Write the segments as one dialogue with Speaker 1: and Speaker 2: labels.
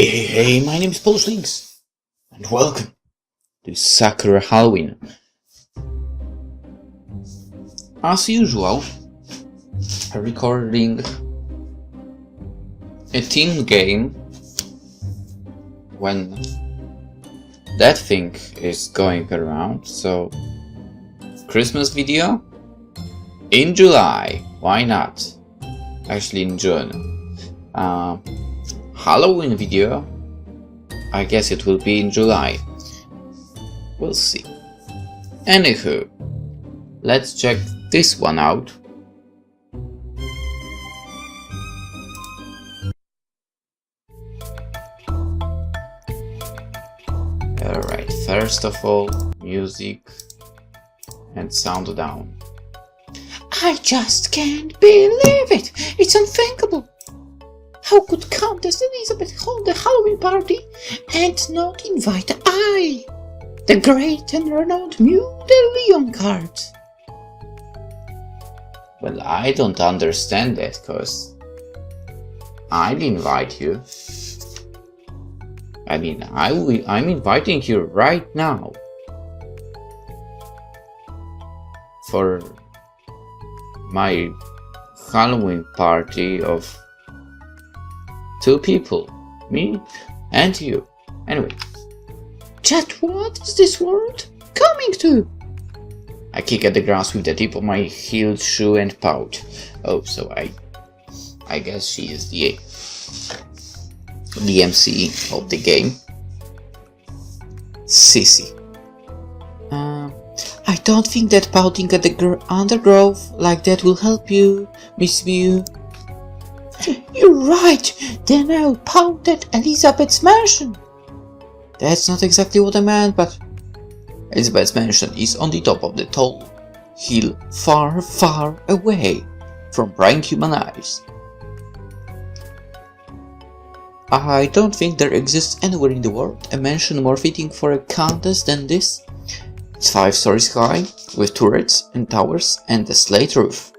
Speaker 1: Hey, my name is PolishLynx, and welcome to Sakura Halloween. As usual, I'm recording a team game when that thing is going around, so Christmas video in July, why not? Actually in June. Halloween video, I guess it will be in July. We'll see. Anywho, let's check this one out. Alright, first of all, music and sound down.
Speaker 2: I just can't believe it! It's unthinkable! How could Countess Elizabeth hold a Halloween party and not invite I, the great and renowned Miyu the Leon card?
Speaker 1: Well, I don't understand that, cause I'll invite you. I mean, I'm inviting you right now for my Halloween party of 2 people, me and you. Anyway,
Speaker 2: Chat, what is this world coming to?
Speaker 1: I kick at the grass with the tip of my heeled shoe and pout. Oh, so I guess she is the MC of the game. Sissy.
Speaker 2: I don't think that pouting at the undergrowth like that will help you, Miss Miyu. You're right, then I'll pout at Elizabeth's mansion.
Speaker 1: That's not exactly what I meant, but Elizabeth's mansion is on the top of the tall hill, far, far away from prying human eyes. I don't think there exists anywhere in the world a mansion more fitting for a countess than this. It's 5 stories high, with turrets and towers and a slate roof.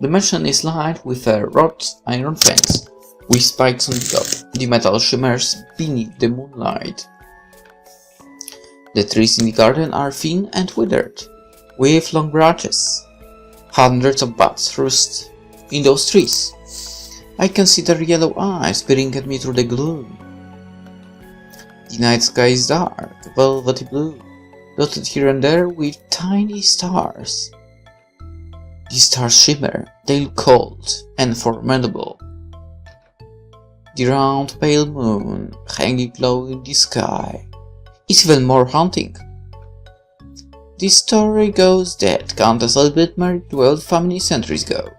Speaker 1: The mansion is lined with a wrought iron fence, with spikes on the top. The metal shimmers beneath the moonlight. The trees in the garden are thin and withered, with long branches. Hundreds of bats roost in those trees. I can see their yellow eyes peering at me through the gloom. The night sky is dark, velvety blue, dotted here and there with tiny stars. The stars shimmer, they look cold and formidable. The round pale moon, hanging low in the sky, is even more haunting. The story goes that Countess Elizabeth married the royal family centuries ago.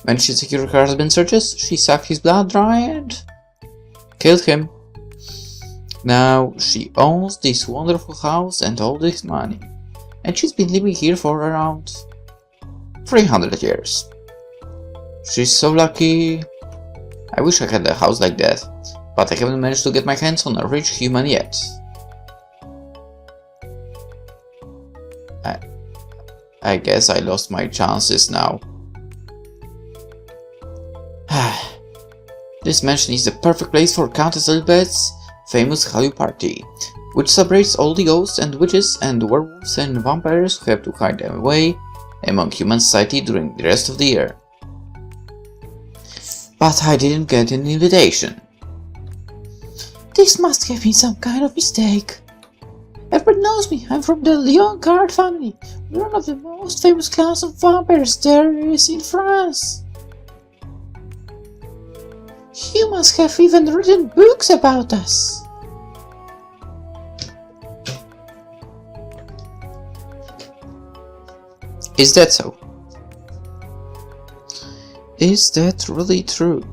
Speaker 1: When she secured her husband's riches, she sucked his blood dry and killed him. Now she owns this wonderful house and all this money, and she's been living here for around 300 years. She's so lucky. I wish I had a house like that, but I haven't managed to get my hands on a rich human yet. I guess I lost my chances now. This mansion is the perfect place for Countess Elizabeth's famous Halloween party, which celebrates all the ghosts and witches and werewolves and vampires who have to hide away among human society during the rest of the year. But I didn't get an invitation.
Speaker 2: This must have been some kind of mistake. Everybody knows me, I'm from the Leon card family, one of the most famous clans of vampires there is in France. You must have even written books about us.
Speaker 1: Is that so? Is that really true?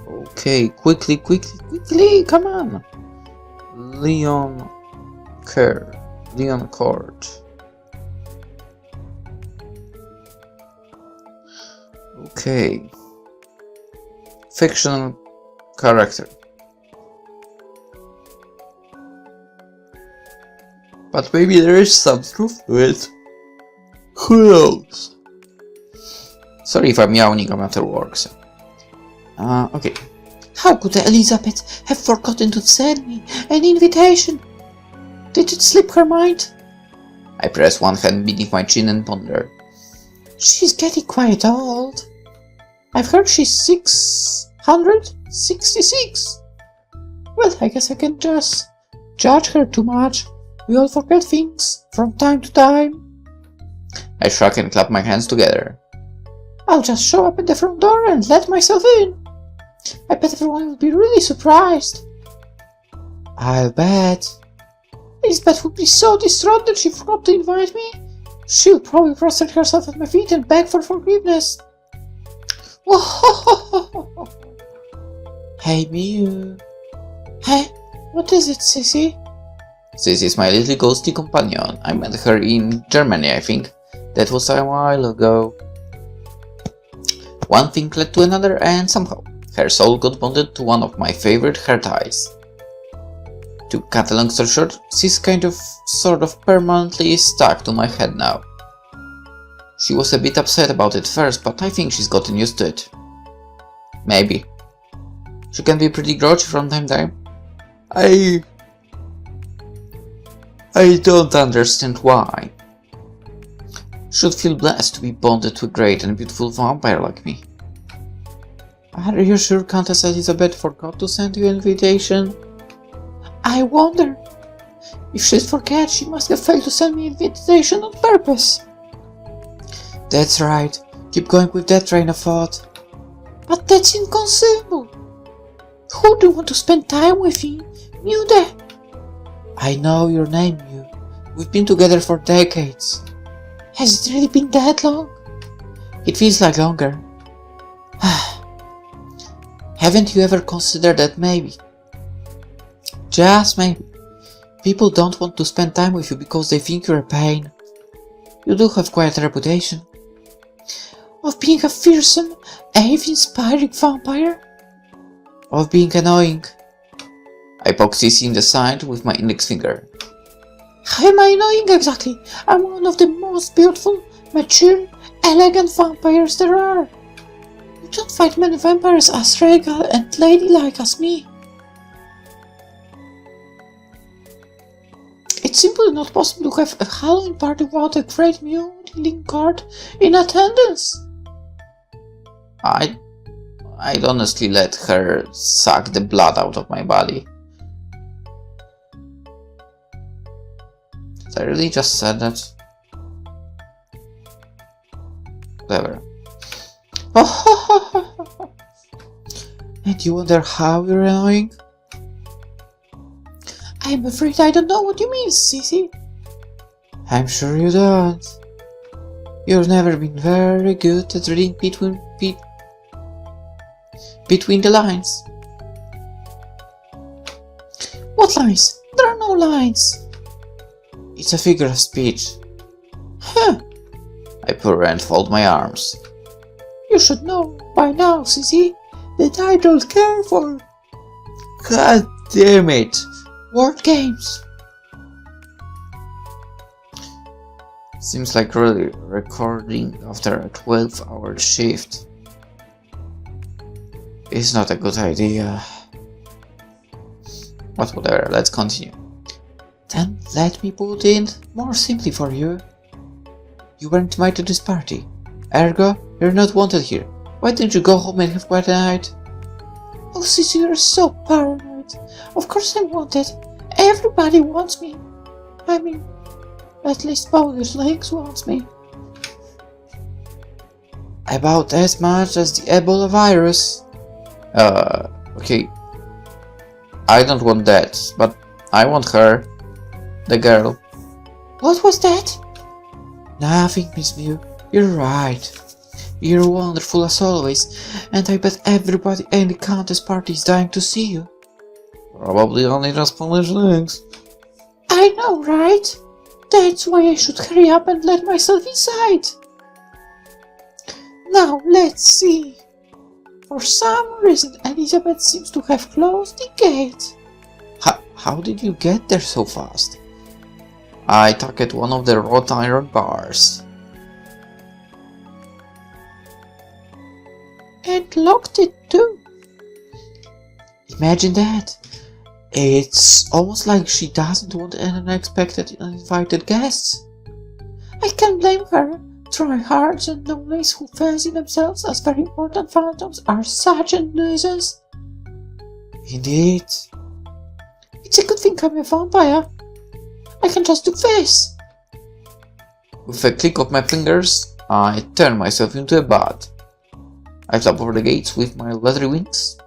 Speaker 1: Okay, quickly, come on! Leon Court. Okay. Fictional character. But maybe there is some truth to it. Who knows? Sorry if I'm yawning, I'm after work, so. Okay.
Speaker 2: How could Elizabeth have forgotten to send me an invitation? Did it slip her mind?
Speaker 1: I press one hand beneath my chin and ponder.
Speaker 2: She's getting quite old. I've heard she's 666. Well, I guess I can just judge her too much. We all forget things from time to time.
Speaker 1: I shrug and clap my hands together.
Speaker 2: I'll just show up at the front door and let myself in. I bet everyone will be really surprised.
Speaker 1: I'll bet.
Speaker 2: Elizabeth would be so distraught that she forgot to invite me. She'll probably prostrate herself at my feet and beg for forgiveness.
Speaker 1: Hey, Miyu.
Speaker 2: Hey, what is it, Sissy?
Speaker 1: This is my little ghosty companion. I met her in Germany, I think. That was a while ago. One thing led to another, and somehow her soul got bonded to one of my favorite hair ties. To cut a long story short, she's sort of permanently stuck to my head now. She was a bit upset about it first, but I think she's gotten used to it. Maybe. She can be pretty grouchy from time to time. I don't understand why. Should feel blessed to be bonded to a great and beautiful vampire like me. Are you sure Countess Elizabeth forgot to send you an invitation?
Speaker 2: I wonder. If she'd forget, she must have failed to send me an invitation on purpose.
Speaker 1: That's right. Keep going with that train of thought.
Speaker 2: But that's inconceivable. Who do you want to spend time with me? Mude?
Speaker 1: I know your name, Miyu. We've been together for decades.
Speaker 2: Has it really been that long?
Speaker 1: It feels like longer. Haven't you ever considered that maybe, just maybe, people don't want to spend time with you because they think you're a pain? You do have quite a reputation.
Speaker 2: Of being a fearsome, awe-inspiring vampire?
Speaker 1: Of being annoying. I poke Sissy in the side with my index finger.
Speaker 2: How am I annoying exactly? I'm one of the most beautiful, mature, elegant vampires there are. You don't find many vampires as regal and ladylike as me. It's simply not possible to have a Halloween party without a great mutilating card in attendance.
Speaker 1: I'd honestly let her suck the blood out of my body. Did I really just said that? Clever. And you wonder how you're annoying?
Speaker 2: I'm afraid I don't know what you mean, Sissy.
Speaker 1: I'm sure you don't. You've never been very good at reading between the lines.
Speaker 2: What lines? There are no lines.
Speaker 1: It's a figure of speech.
Speaker 2: Huh.
Speaker 1: I purr and fold my arms.
Speaker 2: You should know by now, Sissy, that I don't care for...
Speaker 1: God damn it!
Speaker 2: Word games.
Speaker 1: Seems like really recording after a 12-hour shift is not a good idea. But whatever, let's continue. Then let me put it more simply for you. You weren't invited to this party. Ergo, you're not wanted here. Why didn't you go home and have quite a night?
Speaker 2: Oh, Sissy, you're so paranoid. Of course I'm wanted. Everybody wants me. I mean, at least PolishLynx wants me.
Speaker 1: About as much as the Ebola virus. Okay. I don't want that, but I want her. The girl.
Speaker 2: What was that?
Speaker 1: Nothing, Miss Miyu. You're right. You're wonderful as always, and I bet everybody in the Countess party is dying to see you. Probably only just PolishLynx.
Speaker 2: I know, right? That's why I should hurry up and let myself inside. Now, let's see. For some reason, Elizabeth seems to have closed the gate.
Speaker 1: How did you get there so fast? I tuck at one of the wrought iron bars.
Speaker 2: locked it too.
Speaker 1: Imagine that. It's almost like she doesn't want any unexpected uninvited guests.
Speaker 2: I can't blame her. Tryhards and lonelies who fancy themselves as very important phantoms are such a nuisance.
Speaker 1: Indeed.
Speaker 2: It's a good thing I'm a vampire. I can just do this.
Speaker 1: With a click of my fingers, I turn myself into a bat. I flap over the gates with my leathery wings.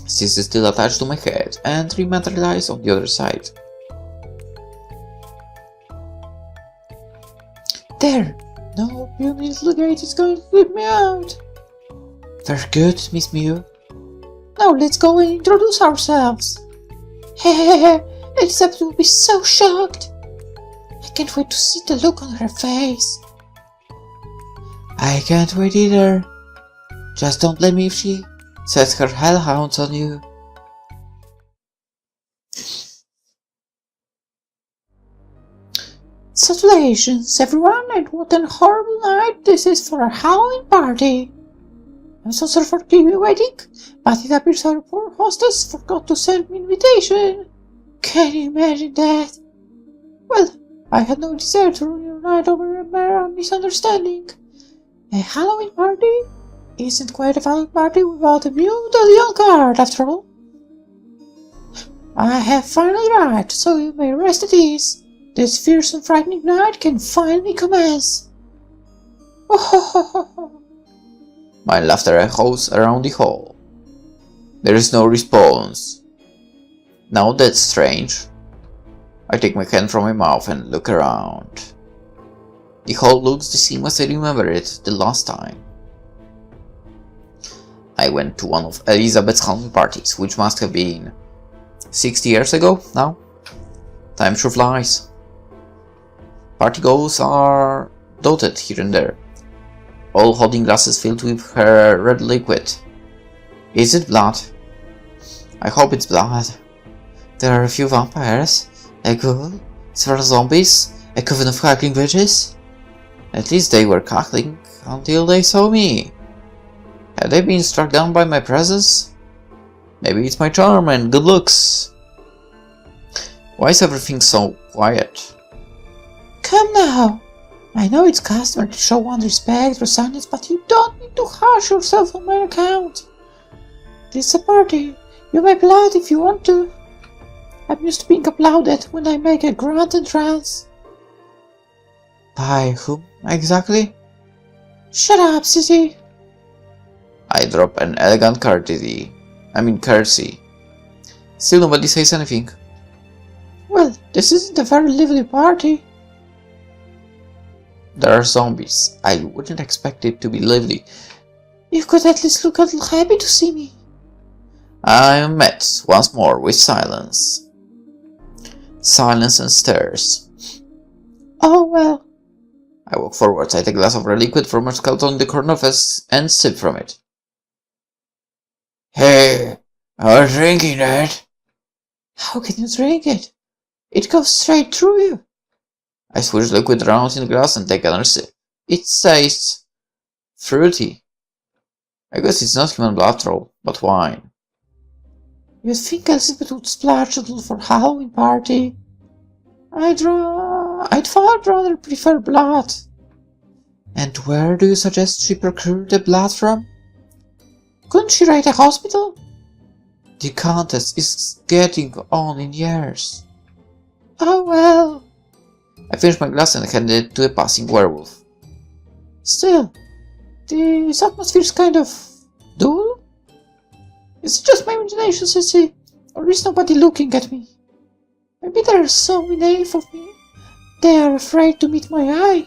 Speaker 1: This is still attached to my head and rematerialize on the other side.
Speaker 2: There! No puny little gate is going to flip me out!
Speaker 1: Very good, Miss Miyu.
Speaker 2: Now let's go and introduce ourselves! Hehehe, Elizabeth will be so shocked! I can't wait to see the look on her face!
Speaker 1: I can't wait either. Just don't blame me if she sets her hellhounds on you.
Speaker 2: Salutations, everyone, and what an horrible night this is for a Halloween party! I'm so sorry for keeping you waiting, but it appears our poor hostess forgot to send me an invitation. Can you imagine that? Well, I had no desire to ruin your night over a mere misunderstanding. A Halloween party isn't quite a Halloween party without a Miyu on guard, after all. I have finally arrived, so you may rest at ease. This fierce and frightening night can finally commence.
Speaker 1: My laughter echoes around the hall. There is no response. Now that's strange. I take my hand from my mouth and look around. The hall looks the same as I remember it the last time. I went to one of Elizabeth's Halloween parties, which must have been 60 years ago now. Time sure flies. Party goers are dotted here and there, all holding glasses filled with her red liquid. Is it blood? I hope it's blood. There are a few vampires, a ghoul, several zombies, a coven of cackling witches. At least they were cackling until they saw me. Had they been struck down by my presence? Maybe it's my charm and good looks. Why is everything so quiet?
Speaker 2: Come now! I know it's customary to show one respect or silence, but you don't need to harsh yourself on my account. This is a party. You may applaud if you want to. I'm used to being applauded when I make a grand entrance.
Speaker 1: By whom exactly?
Speaker 2: Shut up, sissy.
Speaker 1: I drop an elegant curtsy. Still nobody says anything.
Speaker 2: Well, this isn't a very lively party.
Speaker 1: There are zombies. I wouldn't expect it to be lively.
Speaker 2: You could at least look a little happy to see me.
Speaker 1: I am met once more with silence. Silence and stares.
Speaker 2: Oh well.
Speaker 1: I walk forwards. I take a glass of red liquid from a skeleton in the corner of us and sip from it. Hey, I was drinking that.
Speaker 2: How can you drink it? It goes straight through you.
Speaker 1: I swish the liquid around in the glass and take another sip. It tastes fruity. I guess it's not human blood after all, but wine.
Speaker 2: You'd think Elizabeth would splash a little for a Halloween party. I'd far rather prefer blood.
Speaker 1: And where do you suggest she procured the blood from?
Speaker 2: Couldn't she write a hospital?
Speaker 1: The contest is getting on in years.
Speaker 2: Oh well.
Speaker 1: I finish my glass and hand it to a passing werewolf.
Speaker 2: Still, this atmosphere's kind of dull. Is it just my imagination, sissy? Or is nobody looking at me? Maybe there are so many of me. They are afraid to meet my eye.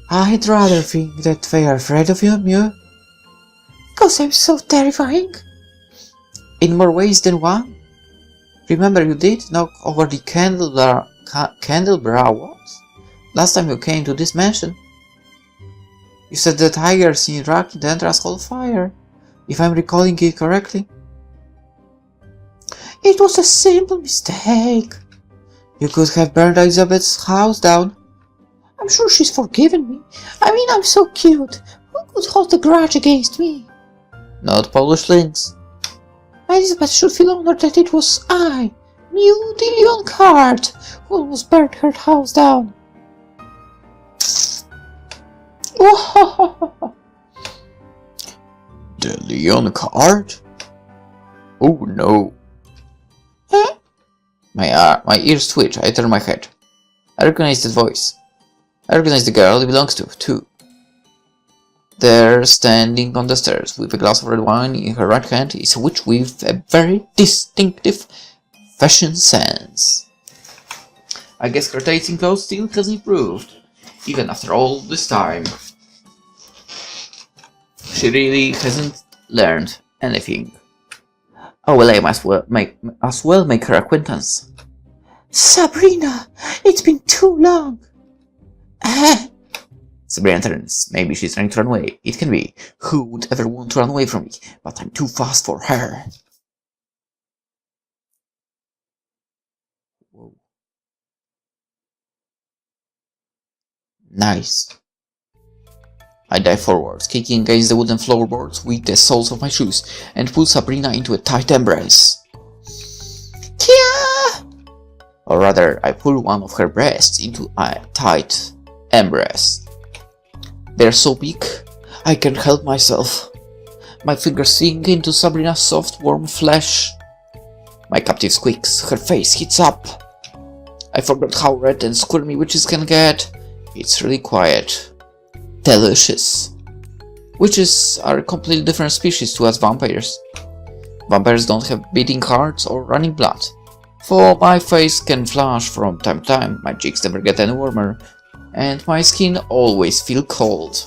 Speaker 1: I'd rather think that they are afraid of you, Miyu.
Speaker 2: Because I'm so terrifying.
Speaker 1: In more ways than one. Remember, you did knock over the candelabra walls last time you came to this mansion. You said the tiger seen rock in the entrance hall fire, if I'm recalling it correctly.
Speaker 2: It was a simple mistake.
Speaker 1: You could have burned Elizabeth's house down.
Speaker 2: I'm sure she's forgiven me. I mean, I'm so cute. Who could hold a grudge against me?
Speaker 1: Not PolishLynx.
Speaker 2: Elizabeth should feel honored that it was I, Miyu the Lionheart, who almost burned her house down.
Speaker 1: The Lionheart? Oh no.
Speaker 2: Huh?
Speaker 1: My ears twitch. I turn my head. I recognize that voice. I recognize the girl it belongs to, too. There, standing on the stairs with a glass of red wine in her right hand, is a witch with a very distinctive fashion sense. I guess her taste in clothes still has improved, even after all this time. She really hasn't learned anything. Oh well, I must as well make her acquaintance.
Speaker 2: Sabrina, it's been too long.
Speaker 1: Sabrina turns. Maybe she's trying to run away. It can be. Who would ever want to run away from me? But I'm too fast for her. Whoa. Nice. I dive forwards, kicking against the wooden floorboards with the soles of my shoes, and pull Sabrina into a tight embrace.
Speaker 2: Kia!
Speaker 1: Or rather, I pull one of her breasts into a tight embrace. They're so big, I can't help myself. My fingers sink into Sabrina's soft, warm flesh. My captive squeaks, her face heats up. I forgot how red and squirmy witches can get. It's really quiet. Delicious. Witches are a completely different species to us vampires. Vampires don't have beating hearts or running blood. For my face can flush from time to time, my cheeks never get any warmer, and my skin always feels cold.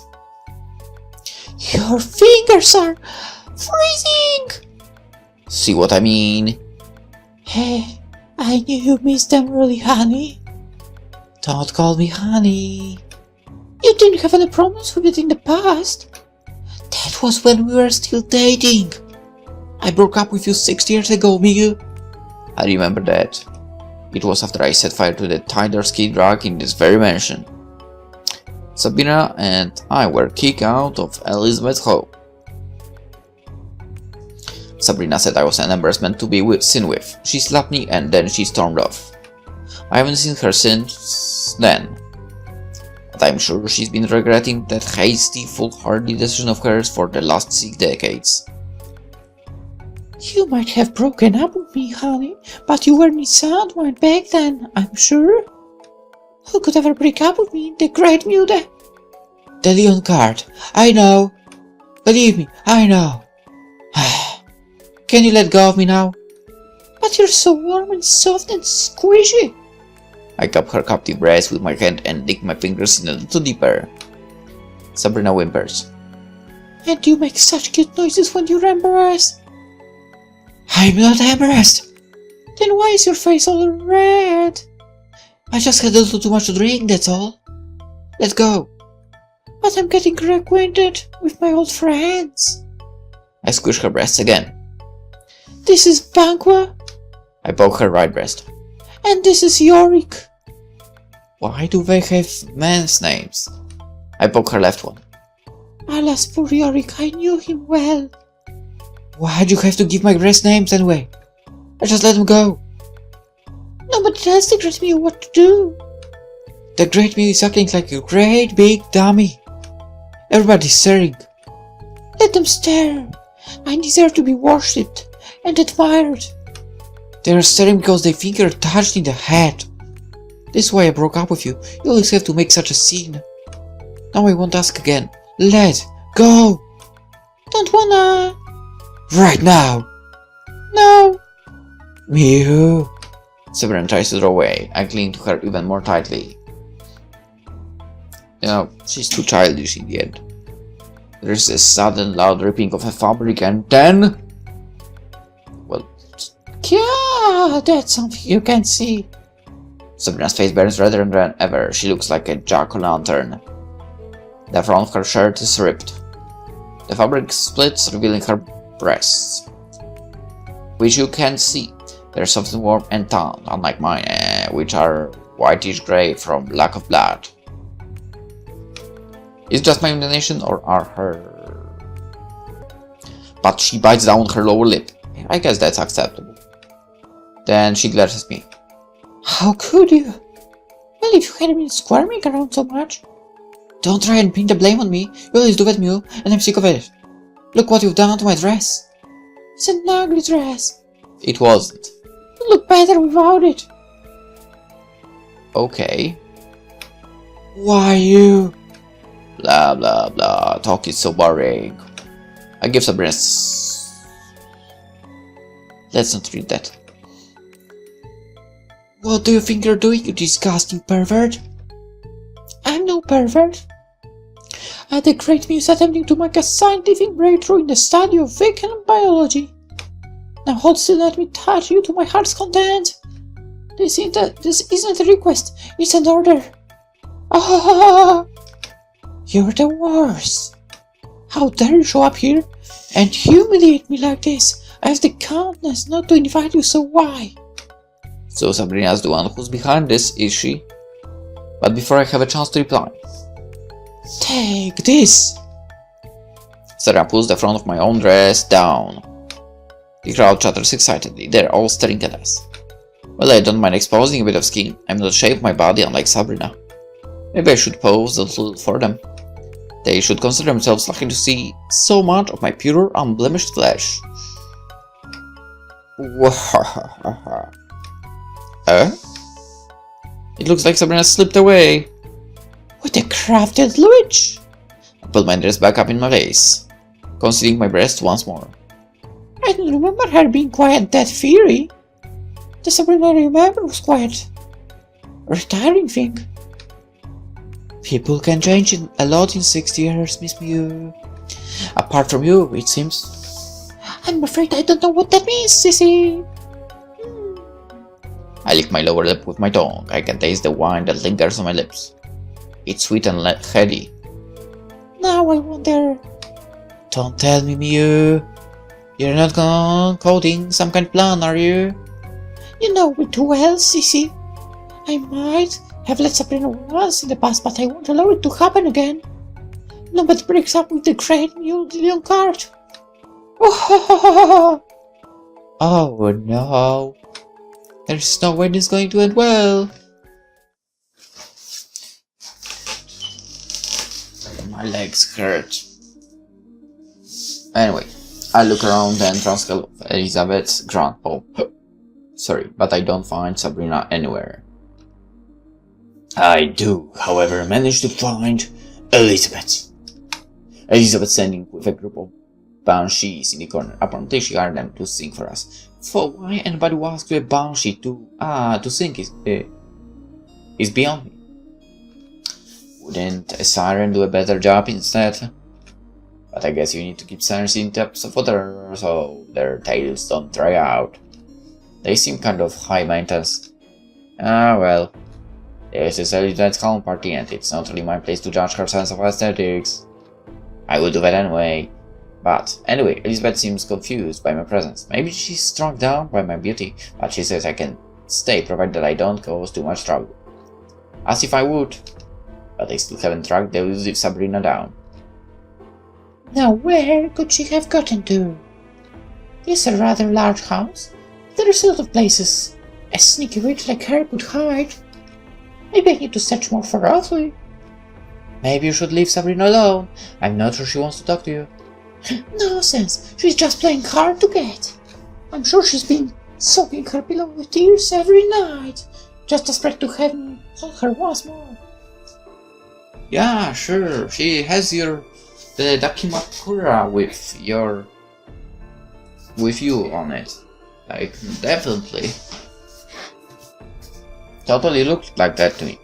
Speaker 2: Your fingers are freezing!
Speaker 1: See what I mean?
Speaker 2: Hey, I knew you missed them really, honey.
Speaker 1: Don't call me honey.
Speaker 2: You didn't have any problems with it in the past. That was when we were still dating.
Speaker 1: I broke up with you 6 years ago, Miyu. I remember that. It was after I set fire to the tighter ski drag in this very mansion. Sabrina and I were kicked out of Elizabeth's home. Sabrina said I was an embarrassment to be seen with. She slapped me and then she stormed off. I haven't seen her since then. But I'm sure she's been regretting that hasty, foolhardy decision of hers for the last 6 decades.
Speaker 2: You might have broken up with me, honey, but you weren't sound one back then, I'm sure. Who could ever break up with me, the great Miyu?
Speaker 1: The Lionheart. I know. Believe me, I know. Can you let go of me now?
Speaker 2: But you're so warm and soft and squishy.
Speaker 1: I cup her captive breast with my hand and dig my fingers in a little deeper. Sabrina whimpers.
Speaker 2: And you make such cute noises when you're embarrassed.
Speaker 1: I'm not embarrassed.
Speaker 2: Then why is your face all red?
Speaker 1: I just had a little too much to drink, that's all. Let's go.
Speaker 2: But I'm getting reacquainted with my old friends.
Speaker 1: I squish her breasts again.
Speaker 2: This is Banqua.
Speaker 1: I poke her right breast.
Speaker 2: And this is Yorick.
Speaker 1: Why do they have men's names? I poke her left one.
Speaker 2: Alas, poor Yorick, I knew him well.
Speaker 1: Why'd you have to give my breast names anyway? I just let him go.
Speaker 2: Nobody tells the great Miyu what to do.
Speaker 1: The great Miyu is acting like a great big dummy. Everybody's staring.
Speaker 2: Let them stare. I deserve to be worshipped and admired.
Speaker 1: They're staring because they think you're touched in the head. This is why I broke up with you. You always have to make such a scene. Now I won't ask again. Let go.
Speaker 2: Don't wanna.
Speaker 1: Right now.
Speaker 2: No.
Speaker 1: Miyu. Sabrina tries to draw away. I cling to her even more tightly. You know, she's too childish in the end. There's a sudden loud ripping of a fabric and then... Well...
Speaker 2: Yeah, that's something you can see.
Speaker 1: Sabrina's face burns redder than ever. She looks like a jack-o'-lantern. The front of her shirt is ripped. The fabric splits, revealing her breasts, which you can see. They're soft and warm and tanned, unlike mine, which are whitish-grey from lack of blood. Is just my imagination or are her... But she bites down her lower lip. I guess that's acceptable. Then she glares at me.
Speaker 2: How could you? Well, if you hadn't been squirming around so much. Don't try and pin the blame on me. You always do that, Miyu, and I'm sick of it. Look what you've done to my dress. It's an ugly dress.
Speaker 1: It wasn't.
Speaker 2: You look better without it.
Speaker 1: Okay.
Speaker 2: Why you?
Speaker 1: Blah blah blah. Talk is so boring. I give Sabrina. Let's not read that.
Speaker 2: What do you think you're doing, you disgusting pervert? I'm no pervert. The great Miyu attempting to make a scientific breakthrough in the study of vegan biology. Now hold still, let me touch you to my heart's content. This isn't a request, it's an order. Ah, you're the worst. How dare you show up here and humiliate me like this? I have the kindness not to invite you, so why?
Speaker 1: So Sabrina's the one who's behind this, is she? But before I have a chance to reply.
Speaker 2: Take this!
Speaker 1: Sarah pulls the front of my own dress down. The crowd chatters excitedly. They're all staring at us. Well, I don't mind exposing a bit of skin. I'm not ashamed of my body unlike Sabrina. Maybe I should pose a little for them. They should consider themselves lucky to see so much of my pure, unblemished flesh. It looks like Sabrina slipped away.
Speaker 2: With a crafted witch!
Speaker 1: I pulled my dress back up in my vase, concealing my breast once more.
Speaker 2: I don't remember her being quite that fiery. The Sabrina I remember was quite a retiring thing. People can change a lot in 60 years, Miss Miyu. Apart from you, it seems. I'm afraid I don't know what that means, sissy.
Speaker 1: I lick my lower lip with my tongue. I can taste the wine that lingers on my lips. It's sweet and heady.
Speaker 2: Now I wonder...
Speaker 1: Don't tell me, Miyu. You're not coding some kind of plan, are you?
Speaker 2: You know it too well, sissy. I might have let Sabrina once in the past, but I won't allow it to happen again. Nobody breaks up with the great Miyu Leon card.
Speaker 1: Oh no. There's no way this is going to end well. My legs hurt. Anyway, I look around the entrance of Elizabeth's grand home. Sorry, but I don't find Sabrina anywhere. I do, however, manage to find Elizabeth. Elizabeth standing with a group of banshees in the corner. Apparently she hired them to sing for us. For why anybody would ask a banshee to sing is beyond me. Wouldn't a siren do a better job instead? But I guess you need to keep sirens in depths of water so their tails don't dry out. They seem kind of high maintenance. Ah well. This is Elizabeth's home party and it's not really my place to judge her sense of aesthetics. I will do that anyway. But anyway, Elizabeth seems confused by my presence. Maybe she's struck down by my beauty, but she says I can stay provided I don't cause too much trouble. As if I would. But I still haven't tracked the elusive Sabrina down.
Speaker 2: Now where could she have gotten to? It's a rather large house. There's a lot of places a sneaky witch like her could hide. Maybe I need to search more thoroughly.
Speaker 1: Maybe you should leave Sabrina alone. I'm not sure she wants to talk to you.
Speaker 2: Nonsense. She's just playing hard to get. I'm sure she's been soaking her pillow with tears every night, just desperate to have me hold her once more.
Speaker 1: Yeah, sure. She has the Dakimakura with you on it. Like, definitely. Totally looked like that to me.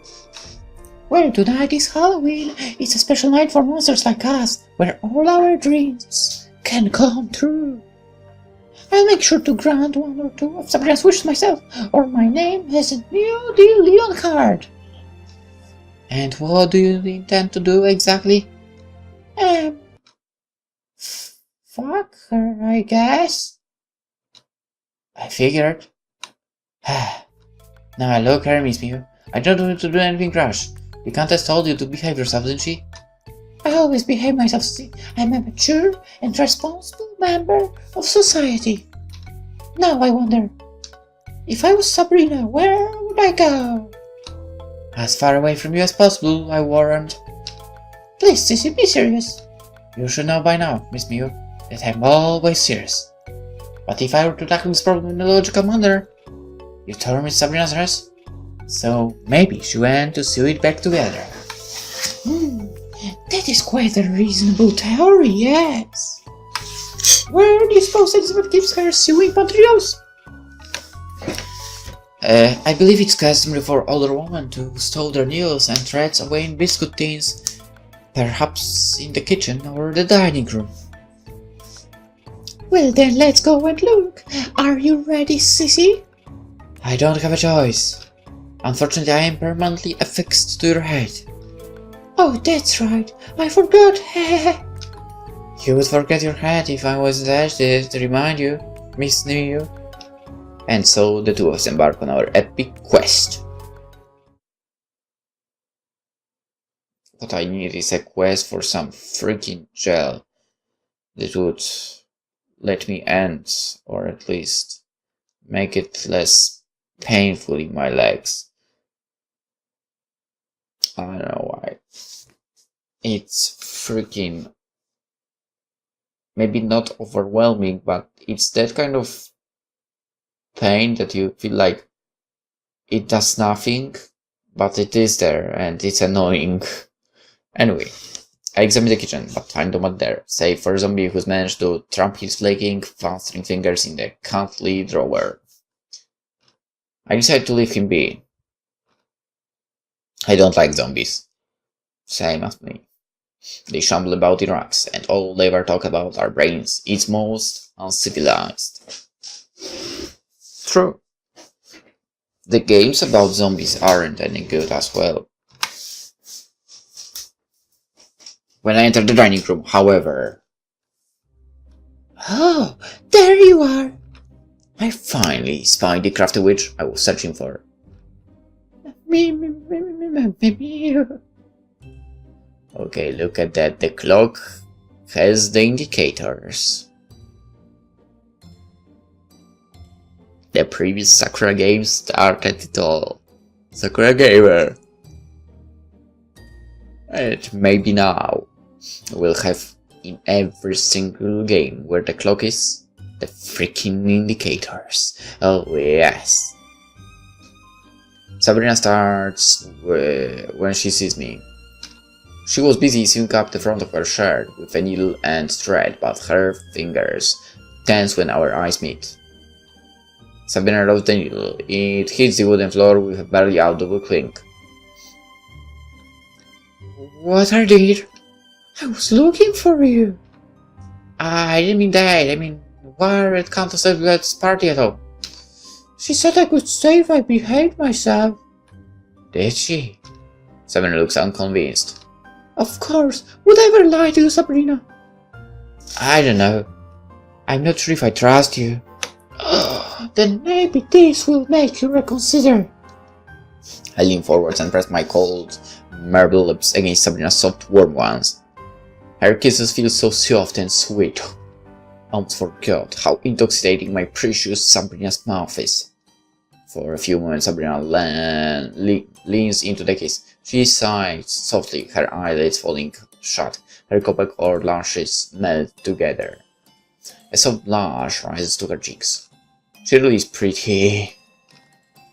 Speaker 2: Well, tonight is Halloween. It's a special night for monsters like us, where all our dreams can come true. I'll make sure to grant one or two of Sabrina's wishes myself, or my name hasn't Miyu the Leon card.
Speaker 1: And what do you intend to do exactly?
Speaker 2: Fuck her, I guess.
Speaker 1: I figured. Now look here, Miss Miyu. I don't want to do anything rash. The Countess told you to behave yourself, didn't she?
Speaker 2: I always behave myself. See, I'm a mature and responsible member of society. Now I wonder, if I was Sabrina, where would I go?
Speaker 1: As far away from you as possible, I warrant.
Speaker 2: Please, Sissy, be serious.
Speaker 1: You should know by now, Miss Miyu, that I'm always serious. But if I were to tackle this problem in a logical manner, you tore Miss Sabrina's dress, so maybe she went to sew it back together.
Speaker 2: That is quite a reasonable theory, yes. Where do you suppose Elizabeth keeps her sewing materials?
Speaker 1: I believe it's customary for older women to stow their needles and threads away in biscuit tins, perhaps in the kitchen or the dining room.
Speaker 2: Well then, let's go and look. Are you ready, Sissy?
Speaker 1: I don't have a choice. Unfortunately, I am permanently affixed to your head.
Speaker 2: Oh, that's right. I forgot.
Speaker 1: You would forget your head if I was there to remind you, Miss Miyu. And so the two of us embark on our epic quest. What I need is a quest for some freaking gel that would let me end, or at least make it less painful in my legs. I don't know why. It's freaking, maybe not overwhelming, but it's that kind of pain that you feel like it does nothing, but it is there and it's annoying. Anyway, I examine the kitchen, but find Tomat there, save for a zombie who's managed to trap his flaking, fast-string fingers in the cuntly drawer. I decide to leave him be. I don't like zombies. Same as me. They shamble about in racks, and all they ever talk about are brains. It's most uncivilized. True. The games about zombies aren't any good as well. When I enter the dining room, however...
Speaker 2: Oh, there you are.
Speaker 1: I finally spied the crafty witch I was searching for.
Speaker 2: Me.
Speaker 1: Okay, look at that. The clock has the indicators. The previous Sakura game started it all. Sakura Gamer. And maybe now we'll have in every single game where the clock is, the freaking indicators. Oh yes. Sabrina starts when she sees me. She was busy sewing up the front of her shirt with a needle and thread, but her fingers tense when our eyes meet. Sabrina loves the needle. It hits the wooden floor with a barely audible clink.
Speaker 2: What are they? I was looking for you.
Speaker 1: I didn't mean that. I mean, why at Countess Elizabeth's party at all?
Speaker 2: She said I could stay if I behaved myself.
Speaker 1: Did she? Sabrina looks unconvinced.
Speaker 2: Of course. Would I ever lie to you, Sabrina?
Speaker 1: I don't know. I'm not sure if I trust you.
Speaker 2: Then maybe this will make you reconsider.
Speaker 1: I lean forwards and press my cold, marble lips against Sabrina's soft, warm ones. Her kisses feel so soft and sweet. I almost forgot how intoxicating my precious Sabrina's mouth is. For a few moments, Sabrina leans into the kiss. She sighs softly, her eyelids falling shut. Her copper-colored lashes melt together. A soft blush rises to her cheeks. She really is pretty.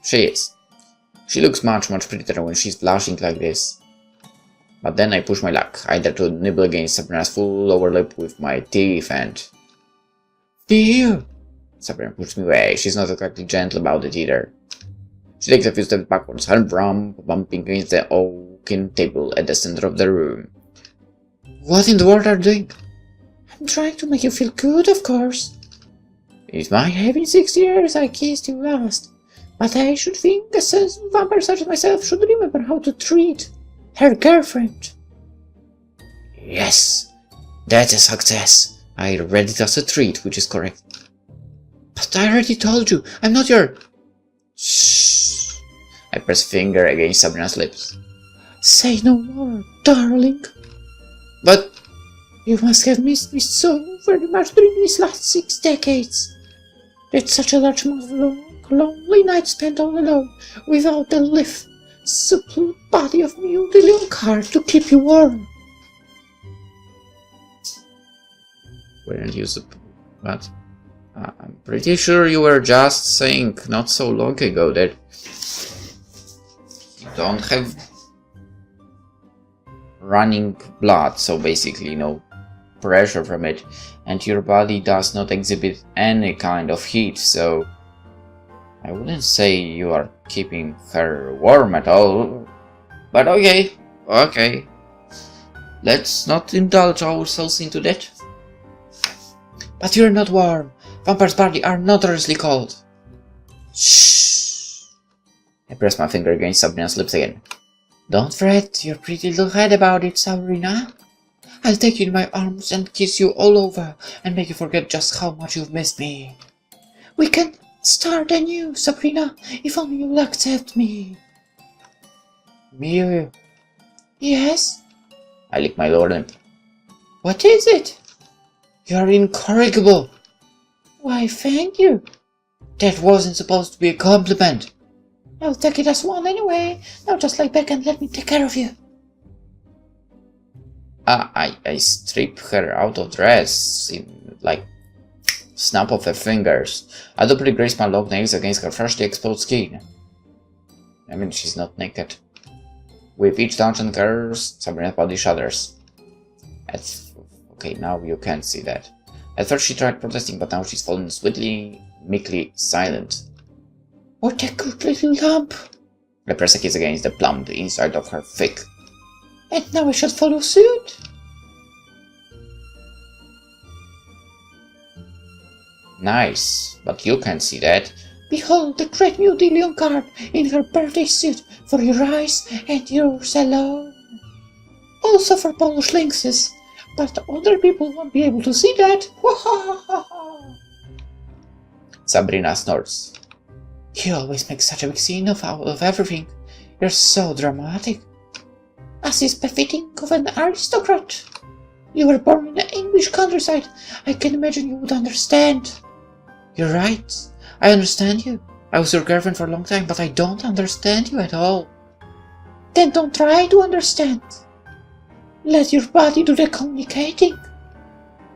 Speaker 1: She is. She looks much prettier when she's blushing like this. But then I push my luck. I dare to nibble against Sabrina's full lower lip with my teeth and...
Speaker 2: Ew!
Speaker 1: Sabrina pushes me away. She's not exactly gentle about it either. She takes a few steps backwards, her rump bumping against the oaken table at the center of the room.
Speaker 2: What in the world are you doing? I'm trying to make you feel good, of course. It might have been 6 years I kissed you last, but I should think a vampire such as myself should remember how to treat her girlfriend.
Speaker 1: Yes, that's a success. I read it as a treat, which is correct.
Speaker 2: But I already told you, I'm not your...
Speaker 1: Shh. I press a finger against Sabrina's lips.
Speaker 2: Say no more, darling. You must have missed me so very much during these last 6 decades. It's such a large amount of lonely nights spent all alone, without the lithe, supple body of Miyu the Leoncar to keep you warm.
Speaker 1: Weren't you but I'm pretty sure you were just saying not so long ago that you don't have running blood, so basically no pressure from it, and your body does not exhibit any kind of heat, so I wouldn't say you are keeping her warm at all. But okay, let's not indulge ourselves into that. But you're not warm. Vampire's body are notoriously cold. Shh. I press my finger against Sabrina's lips again. Don't fret your pretty little head about it, Sabrina. I'll take you in my arms and kiss you all over and make you forget just how much you've missed me. We can start anew, Sabrina, if only you'll accept me. Miyu.
Speaker 2: Yes?
Speaker 1: I lick my lower lip.
Speaker 2: What is it?
Speaker 1: You're incorrigible.
Speaker 2: Why, thank you.
Speaker 1: That wasn't supposed to be a compliment.
Speaker 2: I'll take it as one anyway. Now just lie back and let me take care of you.
Speaker 1: I strip her out of dress in like snap of her fingers. I deliberately graze my long nails against her freshly exposed skin. I mean, she's not naked. With each dungeon curse, Sabrina's body shudders. Okay, now you can't see that. At first she tried protesting, but now she's fallen sweetly, meekly silent.
Speaker 2: What a good little lump!
Speaker 1: I press a kiss against the plump inside of her thick.
Speaker 2: And now I shall follow suit.
Speaker 1: Nice, but you can't see that.
Speaker 2: Behold the great Miyu the Leoncar in her birthday suit for your eyes and yours alone. Also for PolishLynx's, but other people won't be able to see that.
Speaker 1: Sabrina snorts.
Speaker 2: You always make such a big scene of everything. You're so dramatic. As is befitting of an aristocrat. You were born in the English countryside. I can imagine you would understand.
Speaker 1: You're right. I understand you. I was your girlfriend for a long time, but I don't understand you at all.
Speaker 2: Then don't try to understand. Let your body do the communicating.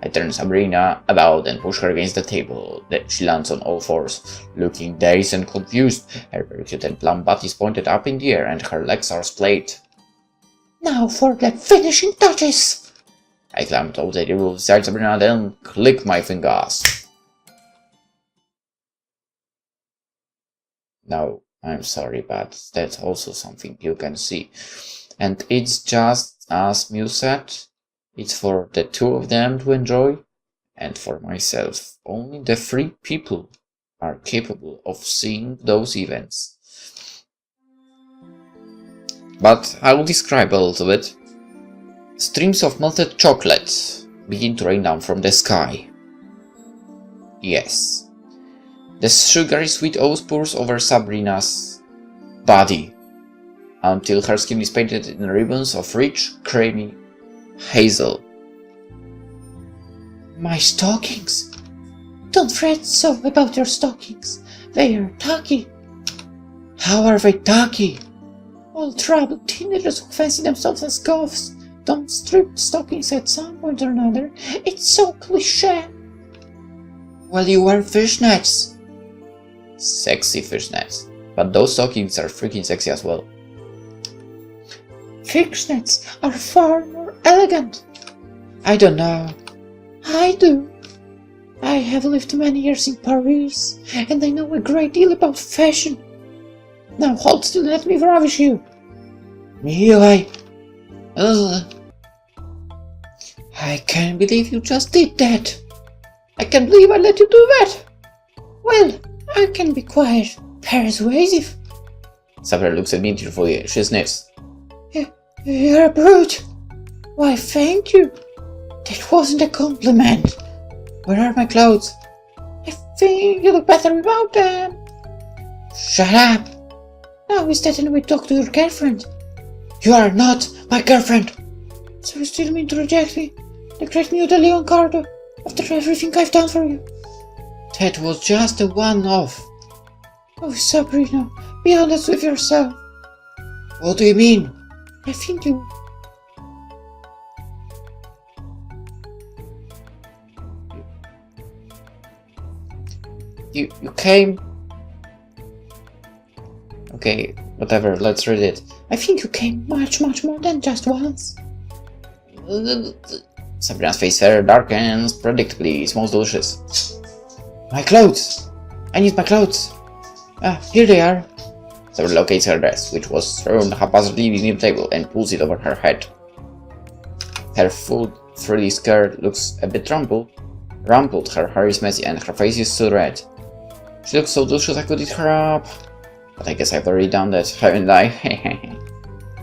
Speaker 1: I turn Sabrina about and push her against the table. She lands on all fours, looking dazed and confused. Her very cute and plump butt is pointed up in the air and her legs are splayed.
Speaker 2: Now for the finishing touches.
Speaker 1: I climb over the table beside Sabrina, then click my fingers. Now, I'm sorry, but that's also something you can see. And it's just as Miyu said, it's for the two of them to enjoy, and for myself. Only the 3 people are capable of seeing those events. But I will describe a little bit. Streams of melted chocolate begin to rain down from the sky. Yes. The sugary sweet oats pours over Sabrina's body until her skin is painted in ribbons of rich, creamy hazel.
Speaker 2: My stockings! Don't fret so about your stockings. They are tacky.
Speaker 1: How are they tacky?
Speaker 2: All troubled teenagers who fancy themselves as goths don't strip stockings at some point or another. It's so cliché.
Speaker 1: Well, you wear fishnets. Sexy fishnets. But those stockings are freaking sexy as well.
Speaker 2: Fishnets are far more elegant.
Speaker 1: I don't know.
Speaker 2: I do. I have lived many years in Paris, and I know a great deal about fashion. Now hold still and let me ravish you.
Speaker 1: Miyu, I can't believe you just did that.
Speaker 2: I can't believe I let you do that. Well, I can be quite persuasive.
Speaker 1: Sabrina looks at me tearfully. She sniffs.
Speaker 2: You're a brute. Why, thank you. That wasn't a compliment.
Speaker 1: Where are my clothes?
Speaker 2: I think you look better without them.
Speaker 1: Shut up.
Speaker 2: Now is that when we talk to your girlfriend?
Speaker 1: You are not my girlfriend.
Speaker 2: So you still mean to reject me? The great Miyu de Leon Cardo, after everything I've done for you.
Speaker 1: That was just a one-off.
Speaker 2: Oh, Sabrina, be honest with yourself.
Speaker 1: What do you mean?
Speaker 2: I think you...
Speaker 1: You came... Okay, whatever, let's read it.
Speaker 2: I think you came much more than just once.
Speaker 1: Sabrina's face hair darkens predictably, smells delicious. My clothes! I need my clothes! Ah, here they are! Sabrina locates her dress, which was thrown haphazardly beneath the table, and pulls it over her head. Her full, frilly skirt looks a bit rumpled. Her hair is messy, and her face is still red. She looks so delicious I could eat her up. But I guess I've already done that, haven't I?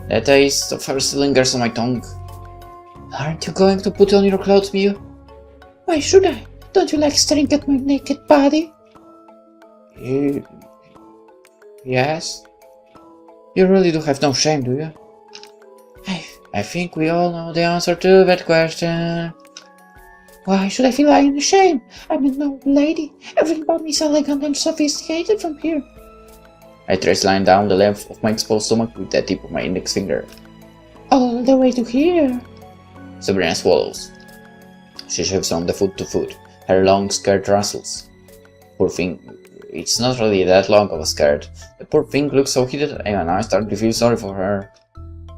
Speaker 1: The taste of her still lingers on my tongue. Aren't you going to put on your clothes, Miyu?
Speaker 2: Why should I? Don't you like staring at my naked body?
Speaker 1: Yes? You really do have no shame, do you? I think we all know the answer to that question.
Speaker 2: Why should I feel any shame? I'm a noble lady. Everything about me is elegant and sophisticated from here.
Speaker 1: I trace a line down the length of my exposed stomach with the tip of my index finger.
Speaker 2: All the way to here.
Speaker 1: Sabrina swallows. She shifts from the foot to foot. Her long skirt rustles. Poor thing. It's not really that long of a skirt. The poor thing looks so heated, and I start to feel sorry for her.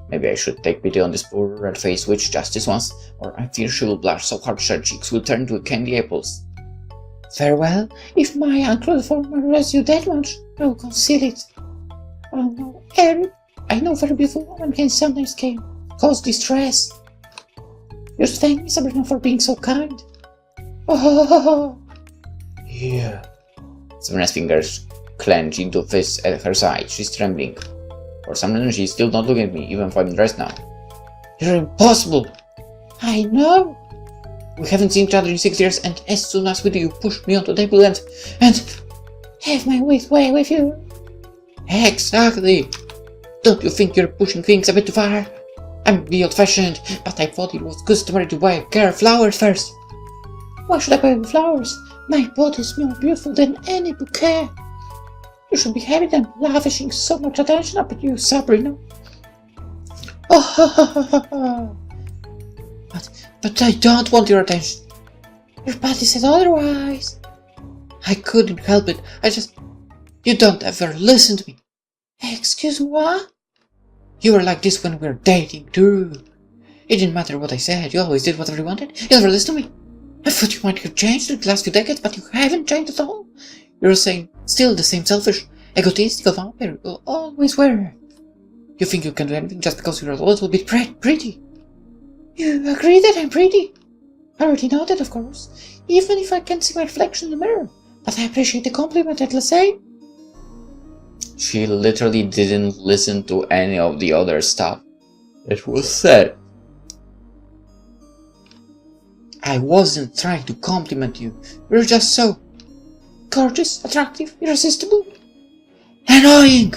Speaker 1: Maybe I should take pity on this poor red-faced witch just this once, or I fear she will blush so hard her cheeks will turn to candy apples.
Speaker 2: Farewell. If my uncle formers you that much, I will conceal it. Oh no, Eric, I know very beautiful women can sometimes cause distress. You should thank me, Sabrina, for being so kind. Oh.
Speaker 1: Yeah. Sabrina's fingers clench into fists at her side. She's trembling. For some reason, she's still not looking at me, even if I'm dressed now. You're impossible!
Speaker 2: I know!
Speaker 1: We haven't seen each other in 6 years, and as soon as we do, you push me onto the table and
Speaker 2: have my way with you.
Speaker 1: Exactly! Don't you think you're pushing things a bit too far? I'm the old-fashioned, but I thought it was customary to buy a girl flowers first.
Speaker 2: Why should I buy you flowers? My body is more beautiful than any bouquet. You should be happy that I'm lavishing so much attention up at you, Sabrina. Oh,
Speaker 1: But I don't want your attention.
Speaker 2: Your body said otherwise.
Speaker 1: I couldn't help it. You don't ever listen to me.
Speaker 2: Excuse me, what?
Speaker 1: You were like this when we were dating, too. It didn't matter what I said. You always did whatever you wanted. You never listened to me. I thought you might have changed in the last few decades, but you haven't changed at all. You're still the same selfish, egotistical vampire you always were. You think you can do anything just because you're a little bit pretty.
Speaker 2: You agree that I'm pretty? I already know that, of course, even if I can't see my reflection in the mirror. But I appreciate the compliment at the same.
Speaker 1: She literally didn't listen to any of the other stuff that was said. I wasn't trying to compliment you. You're just so
Speaker 2: gorgeous, attractive, irresistible.
Speaker 1: Annoying!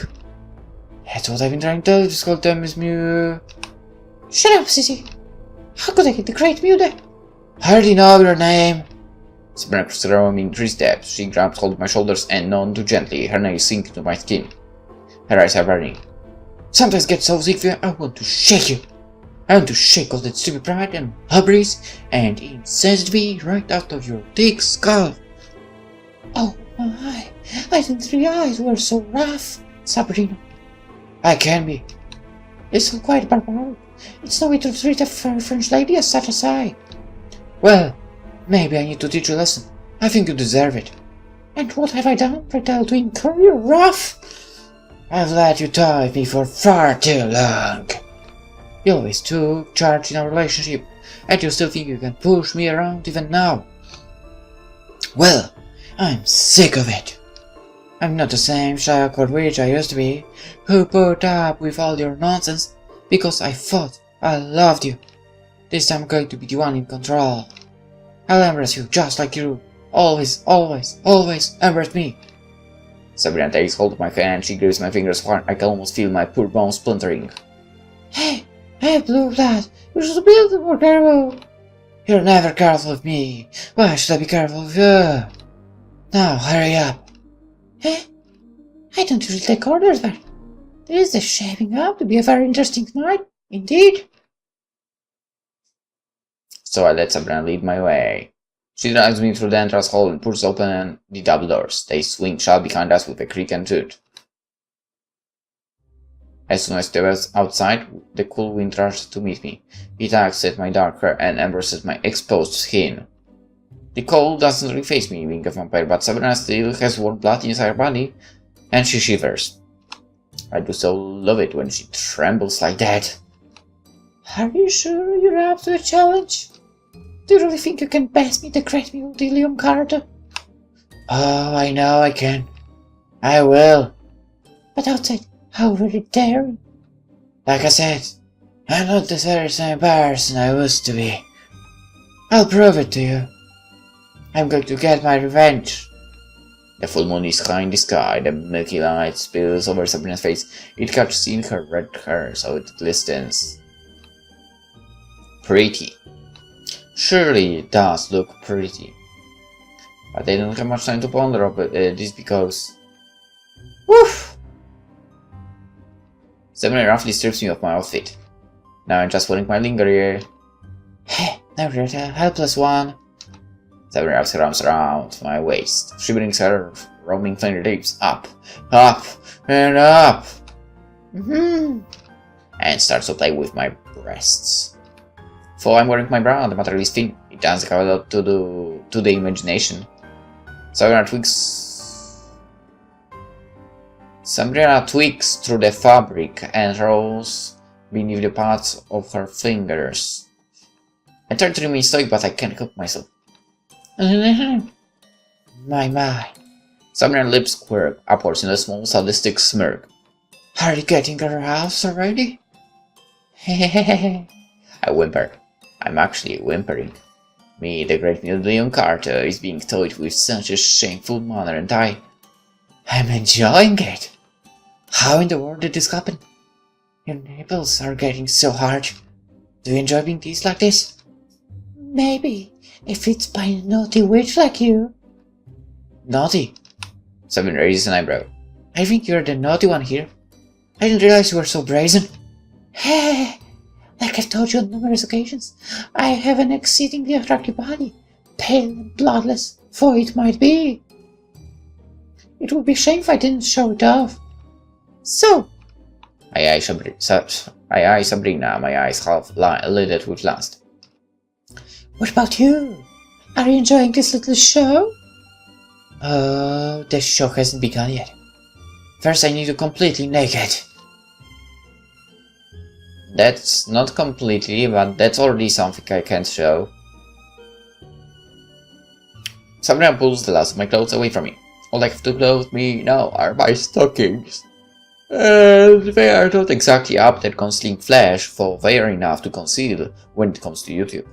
Speaker 1: That's what I've been trying to tell you this whole time, Miss Miyu.
Speaker 2: Shut up, sissy. How could I get the great Miyu there?
Speaker 1: I already know your name. Sabrina crosses the room in 3 steps. She grabs hold of my shoulders and none too gently. Her nails sink into my skin. Her eyes are burning. Sometimes get so sick of you, I want to shake you. I want to shake all that stupid pride and hubris and insensitivity right out of your thick skull.
Speaker 2: Oh my, I didn't realize we were so rough, Sabrina.
Speaker 1: I can be.
Speaker 2: It's all quite barbaric. It's no way to treat a French lady as such as I.
Speaker 1: Well, maybe I need to teach you a lesson. I think you deserve it.
Speaker 2: And what have I done, pray tell, to incur your wrath?
Speaker 1: I've let you toy with me for far too long. You always took charge in our relationship, and you still think you can push me around even now. Well, I'm sick of it. I'm not the same shy awkward witch I used to be, who put up with all your nonsense because I thought I loved you. This time I'm going to be the one in control. I'll embrace you just like you always embraced me. Sabrina takes hold of my hand and she grips my fingers hard. I can almost feel my poor bones splintering.
Speaker 2: Hey, blue blood, you're so beautiful, girl. You're never careful with me. Why should I be careful with you? Now, hurry up. Eh? I don't usually take orders, but this is shaping up to be a very interesting night, indeed.
Speaker 1: So I let Sabrina lead my way. She drives me through the entrance hall and pushes open the double doors. They swing shut behind us with a creak and toot. As soon as they were outside, the cool wind rushed to meet me. It tugs at my dark hair and embraces my exposed skin. The cold doesn't really faze me, being a vampire, but Sabrina still has warm blood inside her body, and she shivers. I do so love it when she trembles like that.
Speaker 2: Are you sure you're up to the challenge? Do you really think you can best me the great Leon Carter?
Speaker 1: Oh, I know I can. I will.
Speaker 2: But outside, how very daring.
Speaker 1: Like I said, I'm not the very same person I used to be. I'll prove it to you. I'm going to get my revenge. The full moon is high in the sky, the milky light spills over Sabrina's face. It catches in her red hair so it glistens. Pretty. Surely it does look pretty. But I don't have much time to ponder over this because... Woof! Sabrina roughly strips me of my outfit. Now I'm just wearing my lingerie.
Speaker 2: Hey, now you're the helpless one.
Speaker 1: Sabrina wraps her arms around my waist. She brings her roaming fingertips up, up, and up. And starts to play with my breasts. For I'm wearing my bra, the material is thin. It doesn't have a lot to do to the imagination. Sabrina tweaks through the fabric and rolls beneath the parts of her fingers. I try to remain stoic, but I can't help myself.
Speaker 2: My.
Speaker 1: Sabrina's lips quirk upwards in a small sadistic smirk.
Speaker 2: Are you getting aroused already?
Speaker 1: I whimper. I'm actually whimpering. Me, the great Leon Carter, is being toyed with such a shameful manner, and
Speaker 2: I'm enjoying it. How in the world did this happen? Your nipples are getting so hard. Do you enjoy being teased like this? Maybe, if it's by a naughty witch like you.
Speaker 1: Naughty? Sabrina raises an eyebrow.
Speaker 2: I think you're the naughty one here. I didn't realize you were so brazen. Hey, like I've told you on numerous occasions, I have an exceedingly attractive body, pale and bloodless, for it might be. It would be a shame if I didn't show it off. So,
Speaker 1: I eye Sabrina, my eyes half lidded with lust.
Speaker 2: What about you? Are you enjoying this little show?
Speaker 1: Oh, the show hasn't begun yet. First I need you completely naked. That's not completely, but that's already something I can't show. Sabrina pulls the last of my clothes away from me. All I have to clothe me now are my stockings. And they are not exactly up that concealing flesh, for they are enough to conceal when it comes to YouTube.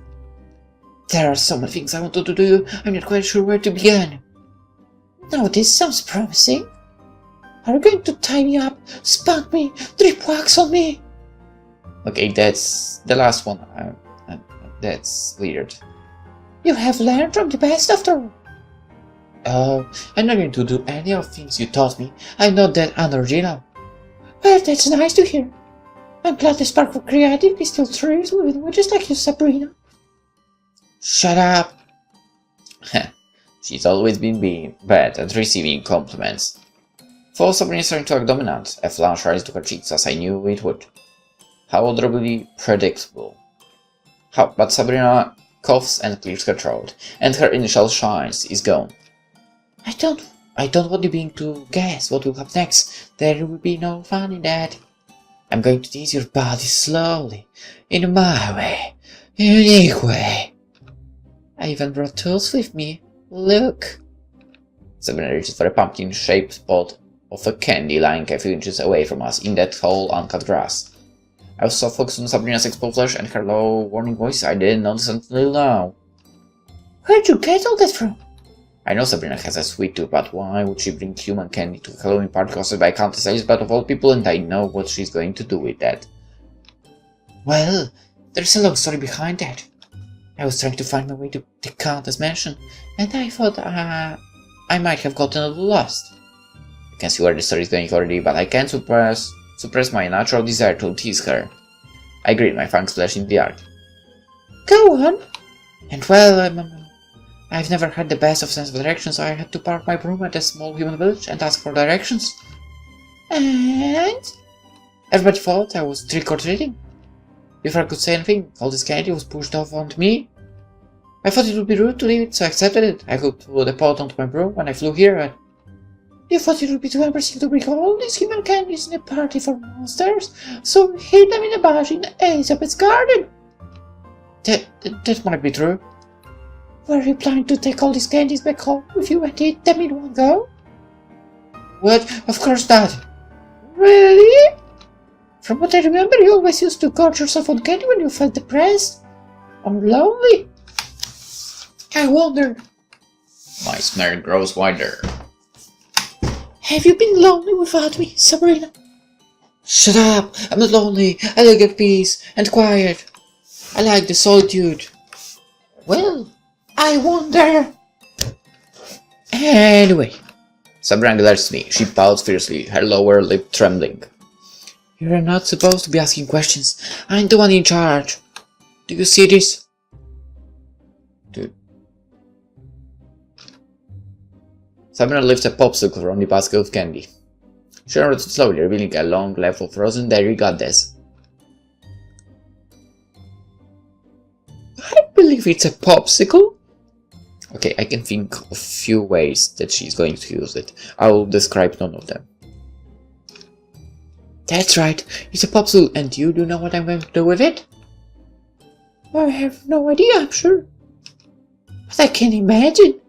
Speaker 2: There are so many things I wanted to do, I'm not quite sure where to begin. Now this sounds promising. Are you going to tie me up, spank me, drip wax on me?
Speaker 1: Okay, that's the last one. That's weird.
Speaker 2: You have learned from the best after all.
Speaker 1: I'm not going to do any of the things you taught me. I'm not that unoriginal.
Speaker 2: Well, that's nice to hear. I'm glad the spark of creativity still thrives with witches like you, Sabrina.
Speaker 1: Shut up! She's always been bad at receiving compliments. For Sabrina is starting to act dominant, a flush rises to her cheeks as I knew it would. How adorably predictable. But Sabrina coughs and clears her throat, and her initial shines is gone.
Speaker 2: I don't want you being to guess what will happen next. There will be no fun in that. I'm going to tease your body slowly, in my way, unique way. I even brought tools with me. Look.
Speaker 1: Sabrina reaches for a pumpkin-shaped spot of a candy lying a few inches away from us in that tall, uncut grass. I was so focused on Sabrina's exposed flesh and her low, warning voice I didn't notice until now.
Speaker 2: Where'd you get all that from?
Speaker 1: I know Sabrina has a sweet tooth, but why would she bring human candy to a Halloween party hosted by Countess Elizabeth of all people, and I know what she's going to do with that.
Speaker 2: Well, there's a long story behind that. I was trying to find my way to the Countess mansion, and I thought I might have gotten a little lost. I can see where the story is going already, but I can't suppress my natural desire to tease her. I grit my fangs flash in the dark. Go on! And well, I've never had the best of sense of direction, so I had to park my broom at a small human village and ask for directions. And everybody thought I was trick-or-treating. Before I could say anything, all this candy was pushed off onto me. I thought it would be rude to leave it, so I accepted it. I could put the pot onto my broom when I flew here, and you thought it would be too embarrassing to bring all these human candies in a party for monsters, so hid them in a bush in Elizabeth's garden. That might be true. Were you planning to take all these candies back home with you and eat them in one go? What? Of course not. Really? From what I remember, you always used to gorge yourself on candy when you felt depressed or lonely. I wonder.
Speaker 1: My smirk grows wider.
Speaker 2: Have you been lonely without me, Sabrina? Shut up! I'm not lonely. I like peace and quiet. I like the solitude. Well, I wonder. Anyway.
Speaker 1: Sabrina glares at me. She pouts fiercely, her lower lip trembling.
Speaker 2: You're not supposed to be asking questions. I'm the one in charge. Do you see this?
Speaker 1: Dude. Sabrina lifts a popsicle from the basket of candy. She unwraps it slowly, revealing a long left of frozen dairy goddess.
Speaker 2: I believe it's a popsicle.
Speaker 1: Okay, I can think of few ways that she's going to use it. I will describe none of them.
Speaker 2: That's right, it's a popsicle, and you do know what I'm going to do with it? I have no idea, I'm sure. But I can imagine.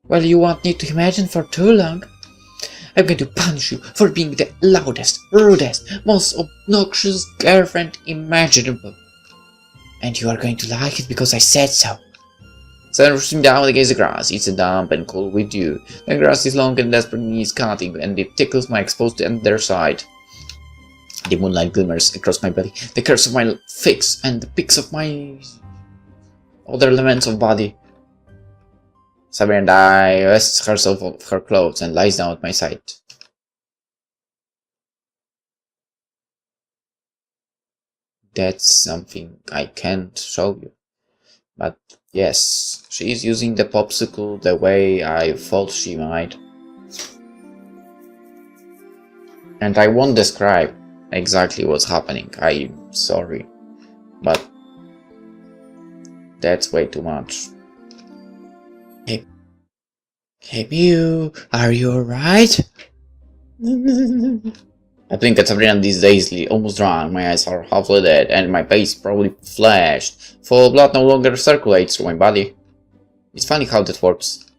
Speaker 2: Well, you won't need to imagine for too long. I'm going to punish you for being the loudest, rudest, most obnoxious girlfriend imaginable. And you are going to like it because I said so.
Speaker 1: Then rushing down against the grass, it's damp and cold with dew. The grass is long and desperately needs cutting, and it tickles my exposed underside. The moonlight glimmers across my belly, the curves of my face, and the peaks of my other elements of body. Sabrina divests herself of her clothes and lies down at my side. That's something I can't show you. But yes, she is using the popsicle the way I thought she might. And I won't describe exactly what's happening. I'm sorry. But that's way too much.
Speaker 2: Hey Miyu, are you alright?
Speaker 1: I blink at Sabrina these days, almost drunk, my eyes are half lidded, and my face probably flashed, for blood no longer circulates through my body. It's funny how that works.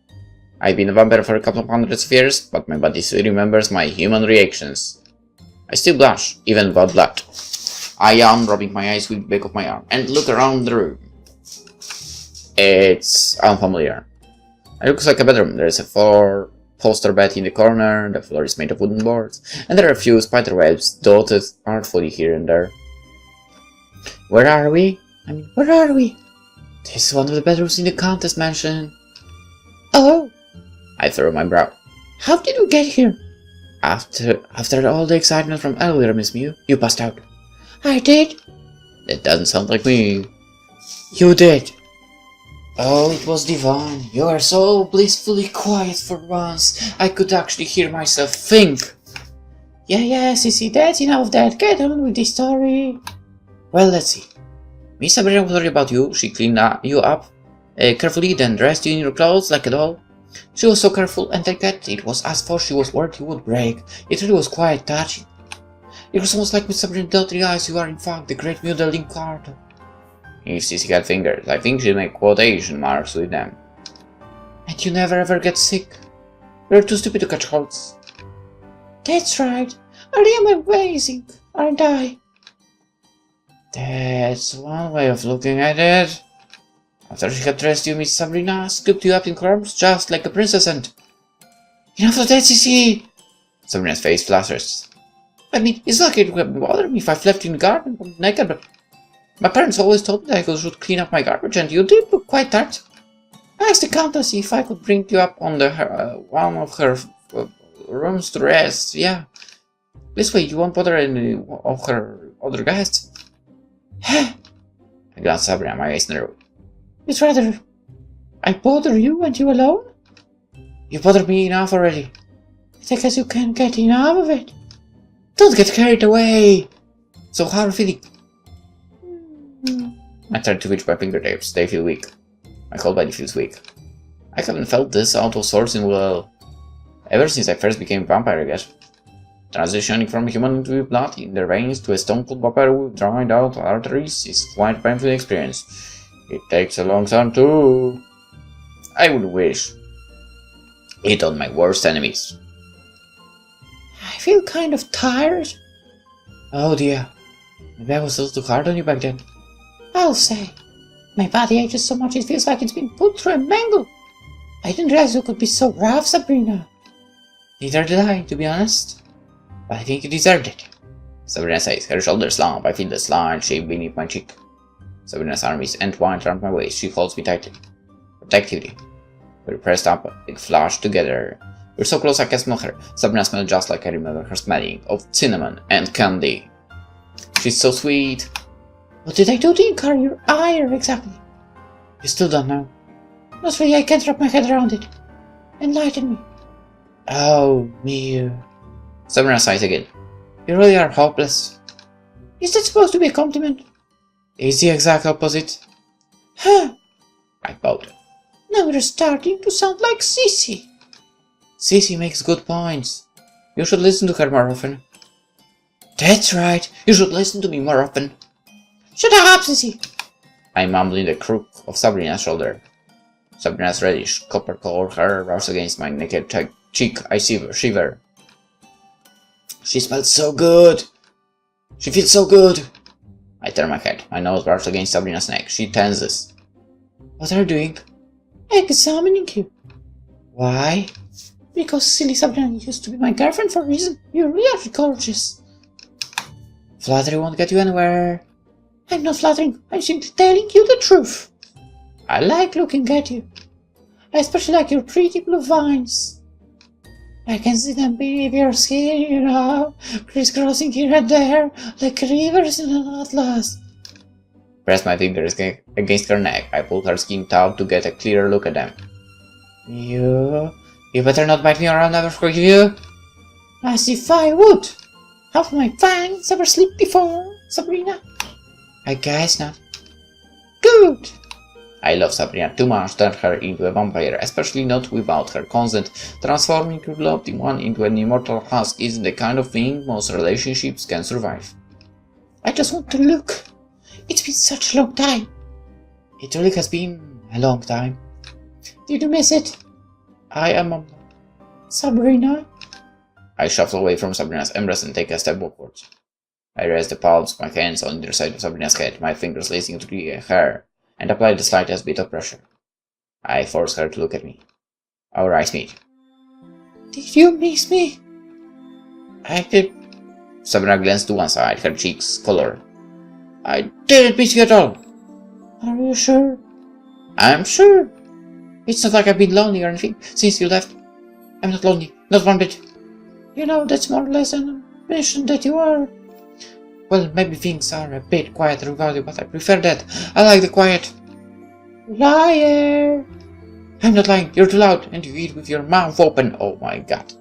Speaker 1: I've been a vampire for a couple of hundreds of years, but my body still remembers my human reactions. I still blush, even without blood. I am rubbing my eyes with the back of my arm, and look around the room. It's unfamiliar. It looks like a bedroom. There is a four-poster bed in the corner, the floor is made of wooden boards, and there are a few spider webs dotted artfully here and there.
Speaker 2: Where are we? Where are we? This is one of the bedrooms in the Countess mansion. Oh!
Speaker 1: I furrow my brow.
Speaker 2: How did we get here?
Speaker 1: After all the excitement from earlier, Miss Miyu, you passed out.
Speaker 2: I did?
Speaker 1: That doesn't sound like me.
Speaker 2: You did. Oh, it was divine. You were so blissfully quiet for once. I could actually hear myself think. Yeah, Sissy, that's enough of that. Get on with the story. Well, let's see.
Speaker 1: Miss Sabrina was worried about you. She cleaned you up carefully, then dressed you in your clothes like a doll. She was so careful and delicate, it was as though she was worried you would break. It really was quite touching. It was almost like Miss Sabrina didn't realize you are in fact the great modeling Carter. If Sissy had fingers, I think she'd make quotation marks with them.
Speaker 2: And you never ever get sick? You're too stupid to catch colds. That's right. I am amazing, aren't I?
Speaker 1: That's one way of looking at it. After she had dressed you, Miss Sabrina scooped you up in her arms just like a princess and...
Speaker 2: Enough of that, Sissy!
Speaker 1: Sabrina's face flutters.
Speaker 2: It's lucky it wouldn't bother me if I left you in the garden naked, but...
Speaker 1: My parents always told me that I should clean up my garbage, and you did look quite tired. I asked the countess if I could bring you up on the one of her rooms to rest. Yeah. This way you won't bother any of her other guests. I glanced at Sabrina, my eyes narrowed.
Speaker 2: It's rather... I bother you and you alone?
Speaker 1: You bothered me enough already.
Speaker 2: I guess you can't get enough of it.
Speaker 1: Don't get carried away. So how are you feeling? I tried to reach my fingertips. They feel weak. My whole body feels weak. I haven't felt this out of sorts in well, ever since I first became a vampire, I guess. Transitioning from human into blood in the veins to a stone-cold vampire with dried out arteries is quite a painful experience. It takes a long time too. I would wish it on my worst enemies.
Speaker 2: I feel kind of tired.
Speaker 1: Oh dear. Maybe I was a little too hard on you back then.
Speaker 2: I'll say. My body ages so much it feels like it's been put through a mangle. I didn't realize you could be so rough, Sabrina.
Speaker 1: Neither did I, to be honest. But I think you deserved it. Sabrina says, her shoulders slump. I feel the slight shave beneath my cheek. Sabrina's arm is entwined around my waist. She holds me tightly. Protectively. We're pressed up, big flush together. We're so close I can smell her. Sabrina smells just like I remember her smelling, of cinnamon and candy. She's so sweet.
Speaker 2: What did I do to incur your ire exactly?
Speaker 1: You still don't know?
Speaker 2: Not really, I can't wrap my head around it. Enlighten me.
Speaker 1: Oh, Miyu. Sabrina sighs again. You really are hopeless.
Speaker 2: Is that supposed to be a compliment?
Speaker 1: It's the exact opposite.
Speaker 2: Huh.
Speaker 1: I bowed.
Speaker 2: Now you're starting to sound like Sissy.
Speaker 1: Sissy makes good points. You should listen to her more often. That's right. You should listen to me more often.
Speaker 2: Shut up, Sissy.
Speaker 1: I mumbled in the crook of Sabrina's shoulder. Sabrina's reddish, copper-colored hair rose against my naked cheek. I shiver. She smells so good. She feels so good. I turn my head. My nose rubs against Sabrina's neck. She tenses. What are you doing?
Speaker 2: Examining you.
Speaker 1: Why?
Speaker 2: Because silly Sabrina used to be my girlfriend for a reason. You're really gorgeous.
Speaker 1: Flattery won't get you anywhere.
Speaker 2: I'm not flattering. I'm simply telling you the truth. I like looking at you. I especially like your pretty blue vines. I can see them beneath your skin, you know, crisscrossing here and there, like rivers in an atlas.
Speaker 1: Press my fingers against her neck. I pulled her skin taut to get a clearer look at them. You better not bite me or I'll never forgive you.
Speaker 2: As if I would. Have my fangs ever slipped before, Sabrina?
Speaker 1: I guess not.
Speaker 2: Good.
Speaker 1: I love Sabrina too much to turn her into a vampire, especially not without her consent. Transforming your loved one into an immortal husk isn't the kind of thing most relationships can survive.
Speaker 2: I just want to look. It's been such a long time.
Speaker 1: It really has been a long time.
Speaker 2: Did you miss it?
Speaker 1: I am
Speaker 2: Sabrina?
Speaker 1: I shuffle away from Sabrina's embrace and take a step backwards. I rest the palms of my hands on either side of Sabrina's head, my fingers lacing through the hair, and apply the slightest bit of pressure. I force her to look at me. Our eyes meet.
Speaker 2: Did you miss me?
Speaker 1: I did. Sabrina glanced to one side, her cheeks colored. I didn't miss you at all.
Speaker 2: Are you sure?
Speaker 1: I'm sure. It's not like I've been lonely or anything since you left. I'm not lonely, not one bit.
Speaker 2: You know, that's more or less an admission that you are.
Speaker 1: Well, maybe things are a bit quieter without you, but I prefer that. I like the quiet.
Speaker 2: Liar!
Speaker 1: I'm not lying. You're too loud, and you eat with your mouth open. Oh my god.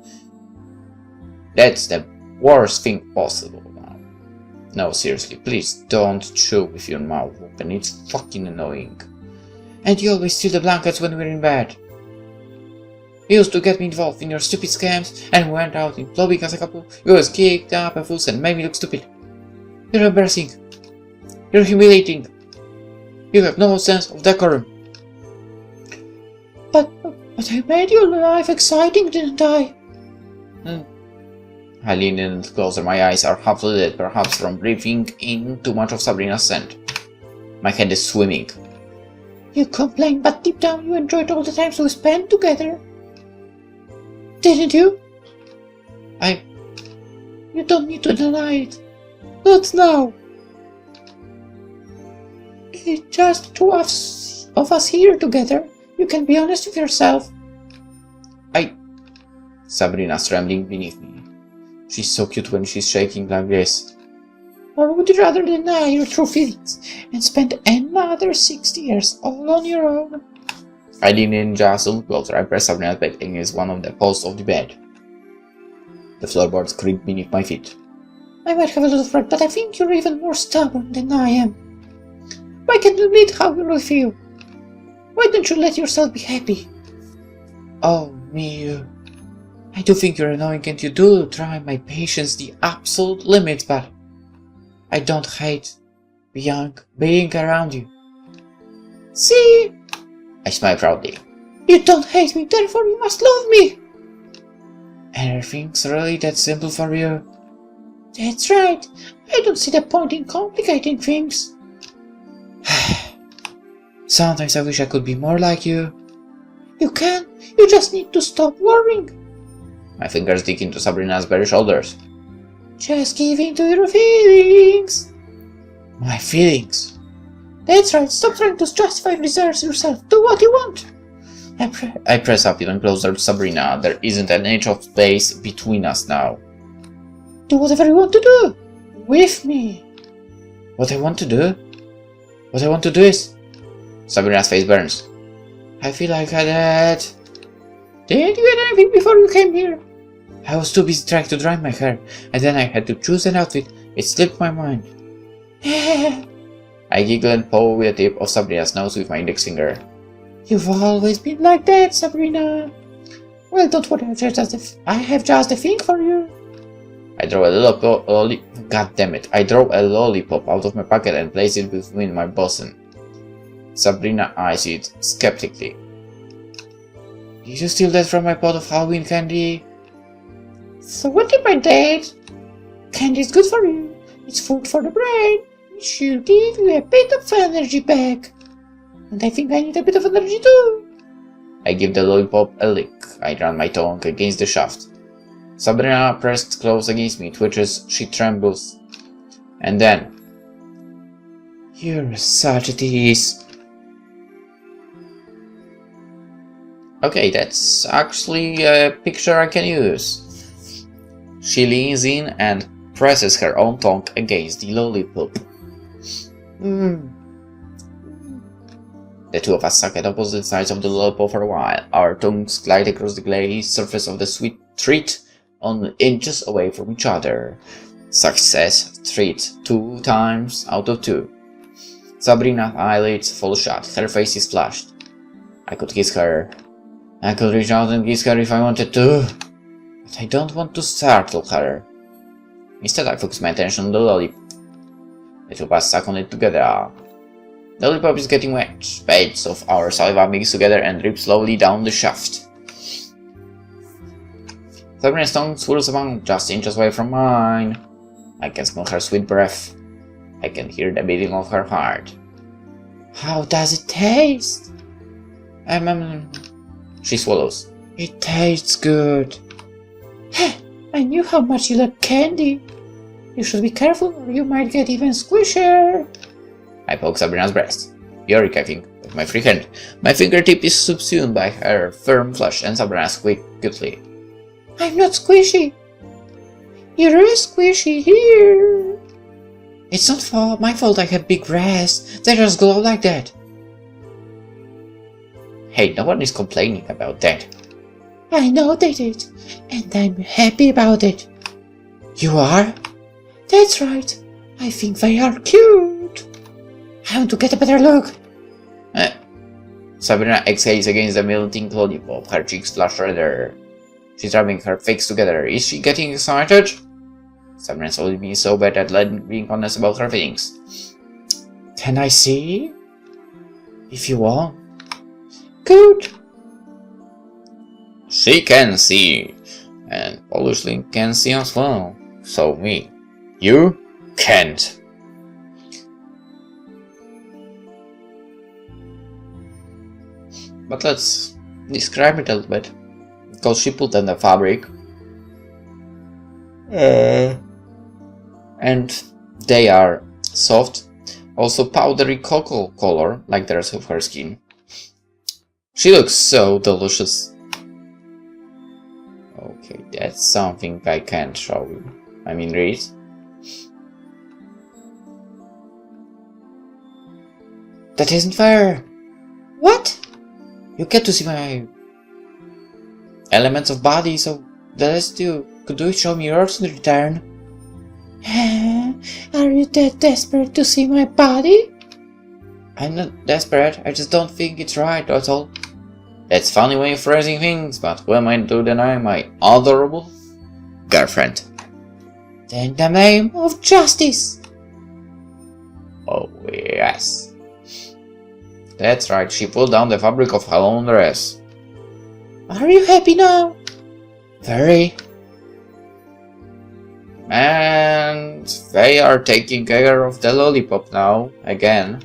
Speaker 1: That's the worst thing possible now. No, seriously, please don't chew with your mouth open. It's fucking annoying. And you always steal the blankets when we're in bed. You used to get me involved in your stupid scams, and we went out in clubbing as a couple. You always kicked up a fuss and made me look stupid. You're embarrassing. You're humiliating. You have no sense of decorum.
Speaker 2: But I made your life exciting, didn't I?
Speaker 1: I lean in closer. My eyes are half lit, perhaps from breathing in too much of Sabrina's scent. My head is swimming.
Speaker 2: You complain, but deep down you enjoyed all the times we spent together. Didn't you? You don't need to deny it. Not now. It's just two of us here together. You can be honest with yourself.
Speaker 1: Sabrina's trembling beneath me. She's so cute when she's shaking like this.
Speaker 2: Or would you rather deny your true feelings and spend another 60 years all on your own?
Speaker 1: I lean in just a little closer. I press Sabrina's back against one of the posts of the bed. The floorboards creak beneath my feet.
Speaker 2: I might have a little fright, but I think you're even more stubborn than I am. Why can't you admit how you really feel? Why don't you let yourself be happy?
Speaker 1: Oh, Miyu. I do think you're annoying and you do try my patience the absolute limit, but I don't hate being around you.
Speaker 2: See?
Speaker 1: I smile proudly.
Speaker 2: You don't hate me, therefore you must love me.
Speaker 1: Everything's really that simple for you?
Speaker 2: That's right. I don't see the point in complicating things.
Speaker 1: Sometimes I wish I could be more like you.
Speaker 2: You can. You just need to stop worrying.
Speaker 1: My fingers dig into Sabrina's bare shoulders.
Speaker 2: Just give in to your feelings.
Speaker 1: My feelings?
Speaker 2: That's right. Stop trying to justify and reserve yourself. Do what you want.
Speaker 1: I press up even closer to Sabrina. There isn't an inch of space between us now.
Speaker 2: Do whatever you want to do. With me.
Speaker 1: What I want to do? What I want to do is... Sabrina's face burns. I feel like I had...
Speaker 2: Did you get anything before you came here?
Speaker 1: I was too busy trying to dry my hair, and then I had to choose an outfit. It slipped my mind. I giggle and paw with the tip of Sabrina's nose with my index finger.
Speaker 2: You've always been like that, Sabrina. Well, don't worry, I have just a thing for you.
Speaker 1: I draw a God damn it! I draw a lollipop out of my pocket and place it between my bosom. Sabrina eyes it skeptically. Did you steal that from my pot of Halloween candy?
Speaker 2: So what did my dad? Candy is good for you. It's food for the brain. It should give you a bit of energy back. And I think I need a bit of energy too.
Speaker 1: I give the lollipop a lick. I run my tongue against the shaft. Sabrina, pressed close against me, twitches, she trembles. And then... You're such a tease. Okay, that's actually a picture I can use. She leans in and presses her own tongue against the lollipop. The two of us suck at opposite sides of the lollipop for a while. Our tongues glide across the glazed surface of the sweet treat, only inches away from each other. Success, treat, 2 times out of 2. Sabrina's eyelids fall shut, her face is flushed. I could kiss her. I could reach out and kiss her if I wanted to, but I don't want to startle her. Instead, I focus my attention on the lollipop. The two of us suck on it together. The lollipop is getting wet. Spades of our saliva mix together and drip slowly down the shaft. Sabrina's tongue swirls around just inches away from mine. I can smell her sweet breath. I can hear the beating of her heart.
Speaker 2: How does it taste?
Speaker 1: She swallows.
Speaker 2: It tastes good. I knew how much you like candy. You should be careful or you might get even squishier.
Speaker 1: I poke Sabrina's breast. Yuri, I think, with my free hand. My fingertip is subsumed by her firm flesh and Sabrina squeaks cutely.
Speaker 2: I'm not squishy. You're squishy here.
Speaker 1: It's not my fault I have big breasts. They just glow like that. Hey, no one is complaining about that.
Speaker 2: I know they did, and I'm happy about it.
Speaker 1: You are?
Speaker 2: That's right. I think they are cute. I want to get a better look.
Speaker 1: Sabrina exhales against the melting lollipop. Her cheeks flush redder. She's rubbing her face together. Is she getting excited? Sabrina's always been so bad at being honest about her feelings. Can I see? If you want.
Speaker 2: Good.
Speaker 1: She can see. And PolishLynx can see as well. So me. You can't. But let's describe it a little bit. Because she put in the fabric. And they are soft. Also powdery cocoa color, like the rest of her skin. She looks so delicious. Okay, that's something I can't show you. I mean, read. That isn't fair!
Speaker 2: What?
Speaker 1: You get to see my elements of body, so the rest you could do is show me yours in return.
Speaker 2: Are you that desperate to see my body?
Speaker 1: I'm not desperate, I just don't think it's right, that's all. That's a funny way of phrasing things, but who am I to deny my adorable girlfriend?
Speaker 2: In the name of justice!
Speaker 1: Oh yes. That's right, she pulled down the fabric of her own dress.
Speaker 2: Are you happy now?
Speaker 1: Very. And they are taking care of the lollipop now, again.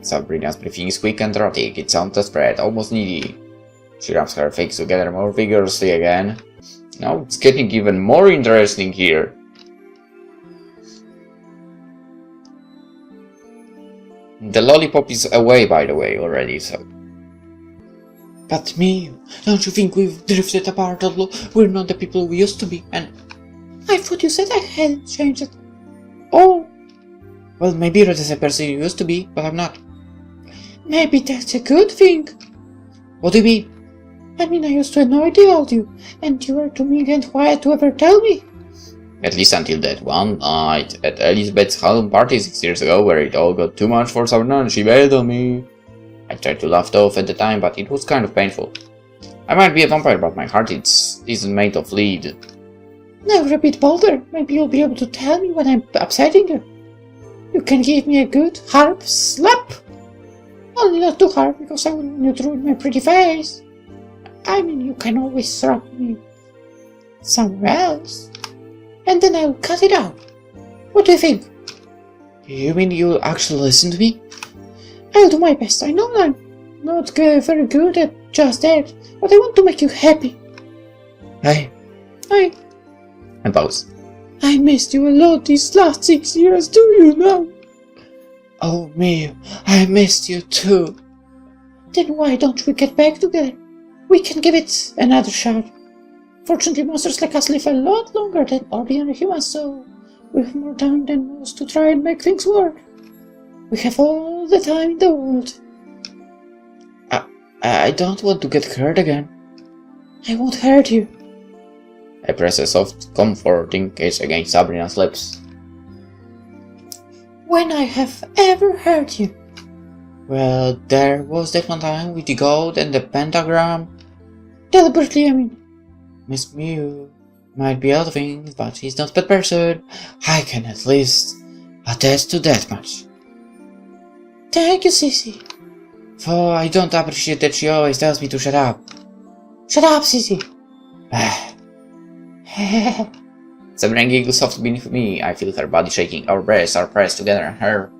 Speaker 1: Sabrina's breathing is quick and erratic, it sounds desperate, almost needy. She rubs her face together more vigorously again. Now it's getting even more interesting here. The lollipop is away, by the way, already, so...
Speaker 2: But Miyu, don't you think we've drifted apart a lot? We're not the people we used to be, and... I thought you said I hadn't changed it. Oh!
Speaker 1: Well, maybe you're the person you used to be, but I'm not.
Speaker 2: Maybe that's a good thing.
Speaker 1: What do you mean?
Speaker 2: I mean, I used to annoy the old you, and you were too meek and quiet to ever tell me.
Speaker 1: At least until that one night at Elizabeth's Halloween party 6 years ago, where it all got too much for Sabrina and she bailed on me. I tried to laugh it off at the time, but it was kind of painful. I might be a vampire, but my heart isn't made of lead.
Speaker 2: Now you're a bit bolder. Maybe you'll be able to tell me when I'm upsetting you. You can give me a good hard slap. Only not too hard, because I wouldn't want you to ruin my pretty face. I mean, you can always slap me somewhere else, and then I'll cut it out. What do you think?
Speaker 1: You mean you'll actually listen to me?
Speaker 2: I'll do my best. I know I'm not very good at just that, but I want to make you happy.
Speaker 1: Hey.
Speaker 2: Hi.
Speaker 1: And pause.
Speaker 2: I missed you a lot these last 6 years, do you know?
Speaker 1: Oh, Miyu, I missed you too.
Speaker 2: Then why don't we get back together? We can give it another shot. Fortunately, monsters like us live a lot longer than ordinary humans, so we have more time than most to try and make things work. We have all the time in the world.
Speaker 1: I don't want to get hurt again.
Speaker 2: I won't hurt you.
Speaker 1: I press a soft, comforting kiss against Sabrina's lips.
Speaker 2: When I have ever hurt you?
Speaker 1: Well, there was that one time with the gold and the pentagram.
Speaker 2: Deliberately, I mean.
Speaker 1: Miss Miyu might be other things, but she's not a bad person. I can at least attest to that much.
Speaker 2: Thank you, Sissy.
Speaker 1: For I don't appreciate that she always tells me to shut up.
Speaker 2: Shut up, Sissy.
Speaker 1: Sabrina giggles softly beneath me. I feel her body shaking. Our breasts are pressed together. Her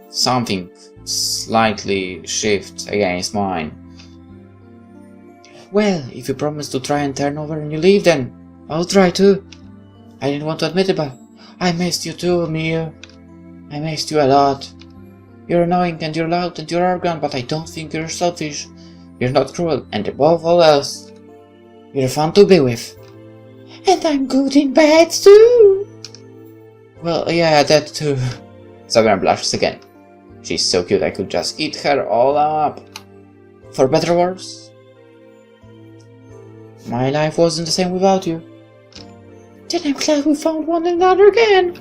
Speaker 1: something slightly shifts against mine. Well, if you promise to try and turn over and you leave, then I'll try too. I didn't want to admit it, but I missed you too, Miyu. I missed you a lot. You're annoying and you're loud and you're arrogant, but I don't think you're selfish. You're not cruel, and above all else, you're fun to be with.
Speaker 2: And I'm good in bed too.
Speaker 1: Well, yeah, that too. Sabrina blushes again. She's so cute I could just eat her all up. For better or worse, my life wasn't the same without you.
Speaker 2: Then I'm glad we found one another again.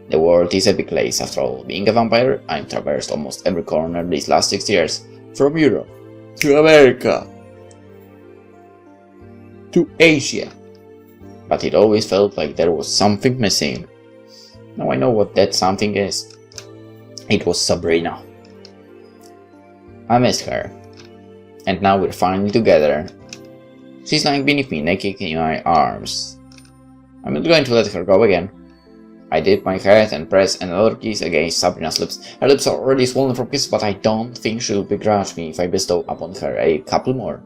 Speaker 1: The world is a big place after all. Being a vampire, I've traversed almost every corner these last 6 years. From Europe, to America, to Asia. But it always felt like there was something missing. Now I know what that something is. It was Sabrina. I missed her. And now we're finally together. She's lying beneath me, naked in my arms. I'm not going to let her go again. I dip my head and press another kiss against Sabrina's lips. Her lips are already swollen from kisses, but I don't think she'll begrudge me if I bestow upon her a couple more.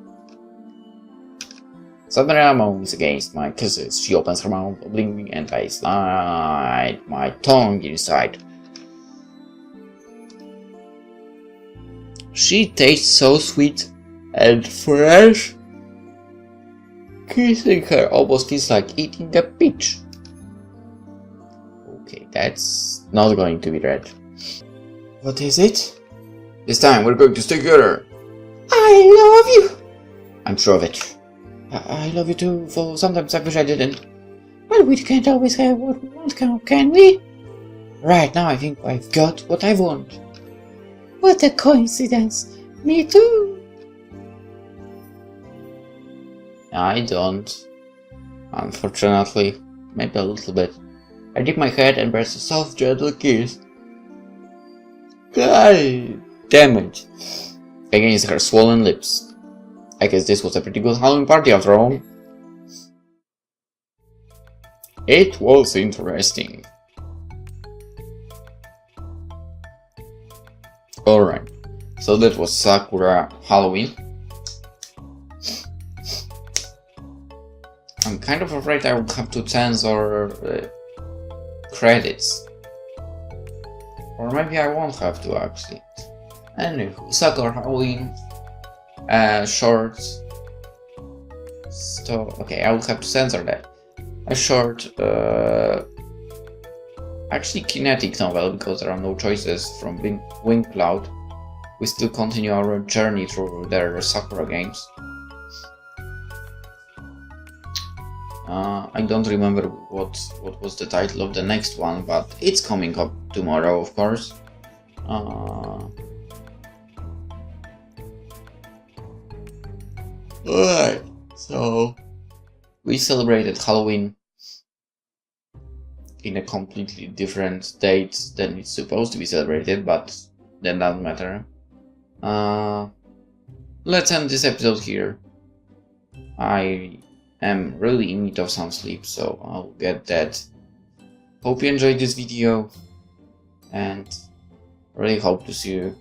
Speaker 1: Sakura moans against my kisses. She opens her mouth, blinking, and I slide my tongue inside. She tastes so sweet and fresh. Kissing her almost feels like eating a peach. Okay, that's not going to be red. What is it? This time we're going to stay together.
Speaker 2: I love you!
Speaker 1: I'm sure of it. I love you too, for sometimes I wish I didn't.
Speaker 2: Well, we can't always have what we want, can we?
Speaker 1: Right now I think I've got what I want.
Speaker 2: What a coincidence. Me too.
Speaker 1: I don't. Unfortunately. Maybe a little bit. I dip my head and press a soft, gentle kiss. God damn it. Against her swollen lips. I guess this was a pretty good Halloween party after all. It was interesting. Alright, so that was Sakura Halloween. I'm kind of afraid I will have to censor credits. Or maybe I won't have to actually. Anyway, Sakura Halloween short. Okay, I will have to censor that. A short, actually kinetic novel, because there are no choices from Wing Cloud. We still continue our journey through their Sakura games. I don't remember what was the title of the next one, but it's coming up tomorrow, of course. Alright, so we celebrated Halloween in a completely different date than it's supposed to be celebrated, but that doesn't matter. Let's end this episode here. I am really in need of some sleep, so I'll get that. Hope you enjoyed this video, and really hope to see you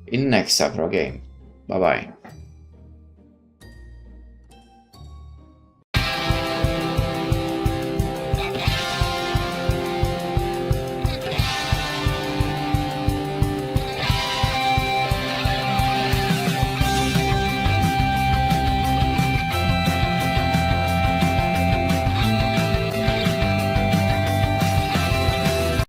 Speaker 1: in the next Sakura game. Bye bye.